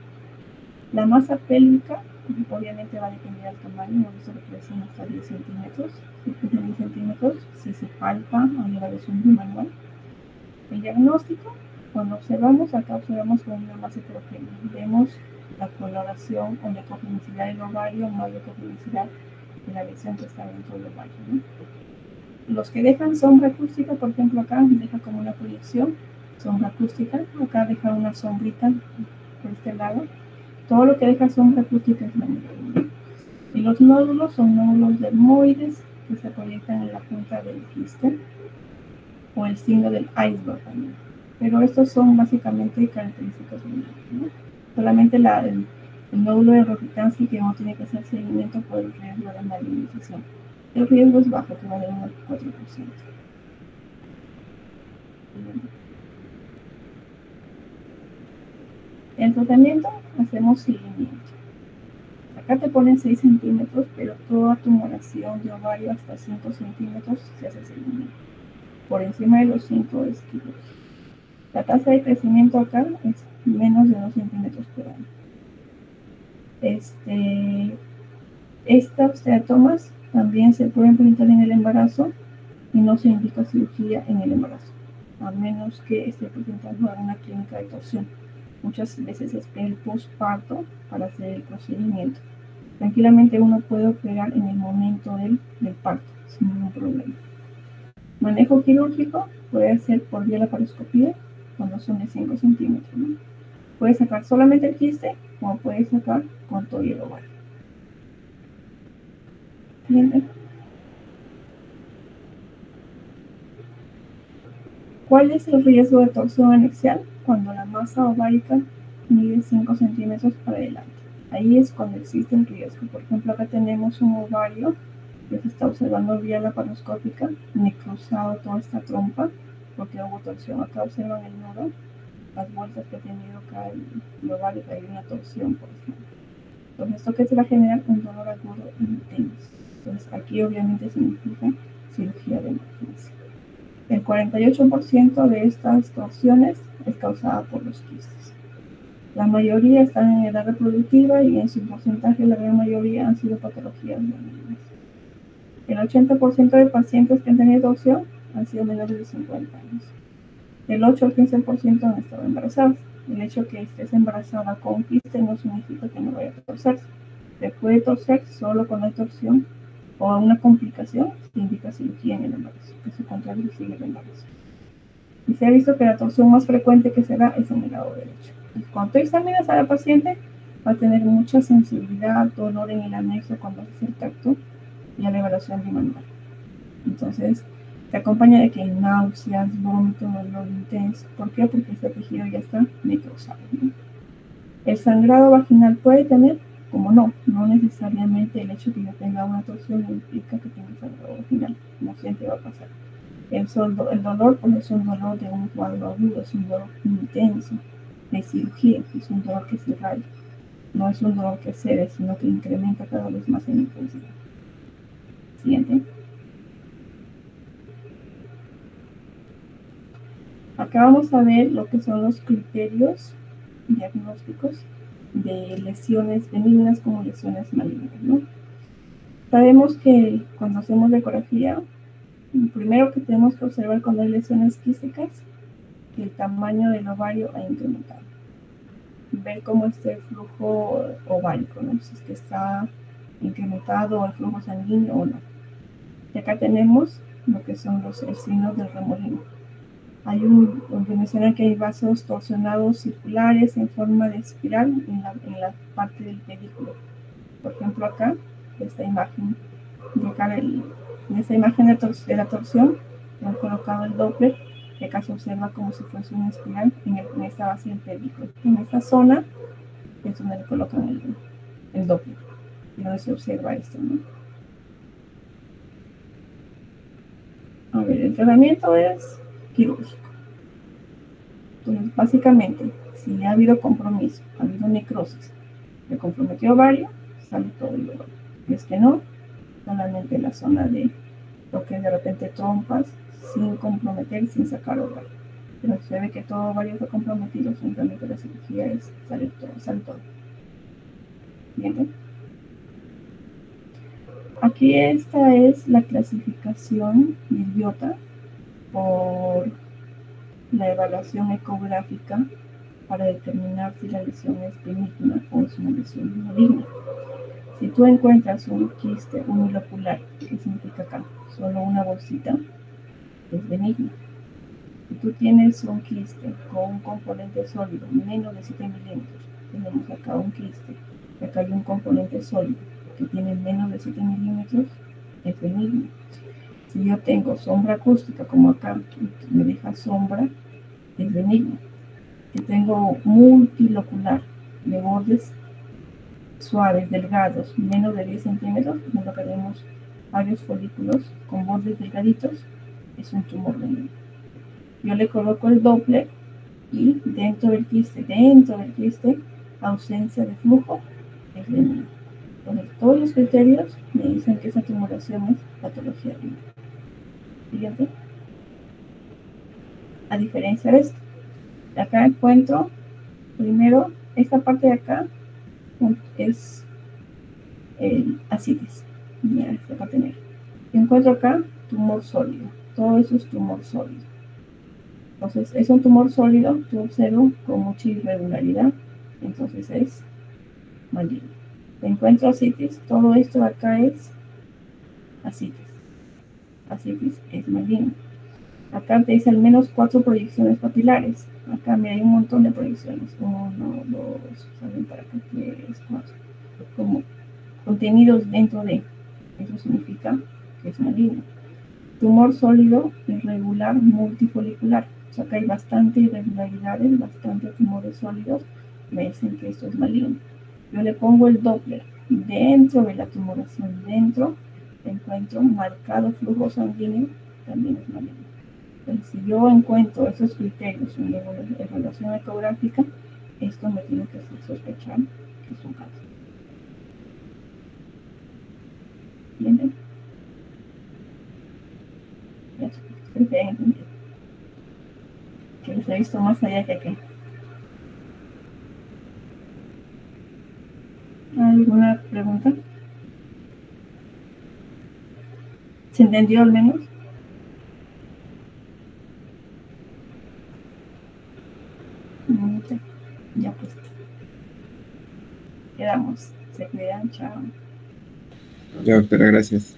La masa pélvica, obviamente va a depender del tamaño, hemos visto que crecen hasta 10 centímetros. Si crecen 10 centímetros, si se palpa a la evaluación manual. El diagnóstico, cuando observamos, acá observamos con una masa heterogénea. Vemos la coloración o la cogenicidad del ovario más la cogenicidad de la lesión que está dentro del ovario, ¿no? Los que dejan sombra acústica, por ejemplo, acá deja como una proyección, sombra acústica, acá deja una sombrita por este lado. Todo lo que deja sombra acústica es la mayoría. Y los nódulos son nódulos dermoides que se proyectan en la punta del quiste o el signo del iceberg también. Pero estos son básicamente características binarias, ¿no? Solamente el nódulo de Rokitansky que no tiene que hacer seguimiento por el riesgo de malignización. El riesgo es bajo, que va de 1 al 4%. En tratamiento hacemos seguimiento. Acá te ponen 6 centímetros, pero toda tumoración de ovario hasta 5 centímetros se hace seguimiento. Por encima de los 5 es quirúrgico. La tasa de crecimiento acá es menos de 2 centímetros por año. Estas teratomas también se pueden presentar en el embarazo y no se indica cirugía en el embarazo, a menos que esté presentando alguna clínica de torsión. Muchas veces se espera el postparto para hacer el procedimiento. Tranquilamente uno puede operar en el momento del parto, sin ningún problema. Manejo quirúrgico puede ser por vía laparoscopía, cuando son de 5 centímetros, ¿no? Puede sacar solamente el quiste, o puede sacar con todo el ovario. Siguiente. ¿Cuál es el riesgo de torsión anexial? Cuando la masa ovárica mide 5 centímetros para adelante. Ahí es cuando existe el riesgo. Por ejemplo, acá tenemos un ovario que se está observando vía laparoscópica, necrosado toda esta trompa, porque hubo torsión. Acá observan el nodo, las vueltas que ha tenido acá el ovario, que hay una torsión, por ejemplo. Entonces, esto que se va a generar un dolor agudo intenso. Entonces, aquí obviamente significa cirugía de emergencia. El 48% de estas torsiones es causada por los quistes. La mayoría están en edad reproductiva y en su porcentaje la gran mayoría han sido patologías benignas. El 80% de pacientes que han tenido torsión han sido menores de 50 años. El 8 al 15% han estado embarazadas. El hecho que estés embarazada con un quiste no significa que no vaya a torcerse. Se puede torcer solo con la torsión o una complicación que indica cirugía en el embarazo, que se contrario sigue el embarazo. Y se ha visto que la torsión más frecuente que se da es en el lado derecho. Cuando tú examinas a la paciente, va a tener mucha sensibilidad, dolor en el anexo cuando hace el tacto y a la evaluación bimanual. Entonces, te acompaña de que hay náuseas, vómito, dolor intenso. ¿Por qué? Porque este tejido ya está necrosado, ¿no? El sangrado vaginal puede tener, como no necesariamente el hecho de que yo tenga una torsión implica que tenga sangrado vaginal, no siempre va a pasar. El dolor pues es un dolor de un cuadro agudo, es un dolor intenso de cirugía, es un dolor que se irradia, no es un dolor que cede, sino que incrementa cada vez más en intensidad. Siguiente. Acá vamos a ver lo que son los criterios diagnósticos de lesiones benignas como lesiones malignas, ¿no? Sabemos que cuando hacemos la ecografía, lo primero que tenemos que observar cuando hay lesiones quísticas, que el tamaño del ovario ha incrementado. ver cómo está el flujo ovárico, ¿no? Si es que está incrementado el flujo sanguíneo o no. Y acá tenemos lo que son los signos del remolino. Hay donde menciona que hay vasos torsionados circulares en forma de espiral en la parte del pedículo. Por ejemplo, acá, esta imagen, en esta imagen de la torsión, han colocado el Doppler, que acá se observa como si fuese una espiral en esta base del pedículo. En esta zona es donde le colocan el Doppler, y donde se observa esto, ¿no? A ver, el tratamiento es quirúrgico. Entonces, básicamente, si ha habido compromiso, ha habido necrosis, le comprometió ovario, sale todo el ovario. Y es que no, solamente la zona de lo que es de repente trompas, sin comprometer, sin sacar ovario. Pero si se ve que todo ovario está comprometido, simplemente la cirugía es sale todo. ¿Bien? Aquí esta es la clasificación de IOTA por la evaluación ecográfica para determinar si la lesión es benigna o es una lesión maligna. Si tú encuentras un quiste unilocular, ¿qué significa acá? Solo una bolsita, es benigna. Si tú tienes un quiste con un componente sólido menos de 7 milímetros, tenemos acá un quiste, y acá hay un componente sólido que tiene menos de 7 milímetros, es benigno. Si yo tengo sombra acústica, como acá, me deja sombra, es benigno. Si tengo multilocular de bordes suaves, delgados, menos de 10 centímetros, por ejemplo, tenemos varios folículos con bordes delgaditos, es un tumor benigno. Yo le coloco el Doppler y dentro del quiste, ausencia de flujo, es benigno. Entonces, todos los criterios me dicen que esa tumoración es patología benigna. Siguiente. A diferencia de esto, acá encuentro, primero, esta parte de acá es ascitis. Mira, se va a tener. Encuentro acá tumor sólido. Todo eso es tumor sólido. Entonces, es un tumor sólido, yo observo con mucha irregularidad. Entonces es maligno. Encuentro ascitis, todo esto de acá es ascitis. Ascitis es maligno. Acá te dice al menos 4 proyecciones papilares. Acá me hay un montón de proyecciones. 1, 2, ¿saben para qué? 3, 4. Como contenidos dentro de. Eso significa que es maligno. Tumor sólido, irregular, multifolicular. O sea, acá hay bastante irregularidades, bastante tumores sólidos. Me dicen que esto es maligno. Yo le pongo el Doppler dentro de la tumoración. Dentro encuentro marcado flujo sanguíneo, también es maligno. Entonces, si yo encuentro esos criterios en la evaluación ecográfica, esto me tiene que hacer sospechar que es un cáncer. ¿Entienden? Ya, estoy bien entendido. Que les he visto más allá que aquí. ¿Alguna pregunta? ¿Se entendió al menos? Ya pues. Quedamos. Se cuidan. Chao. Ya, doctora, gracias.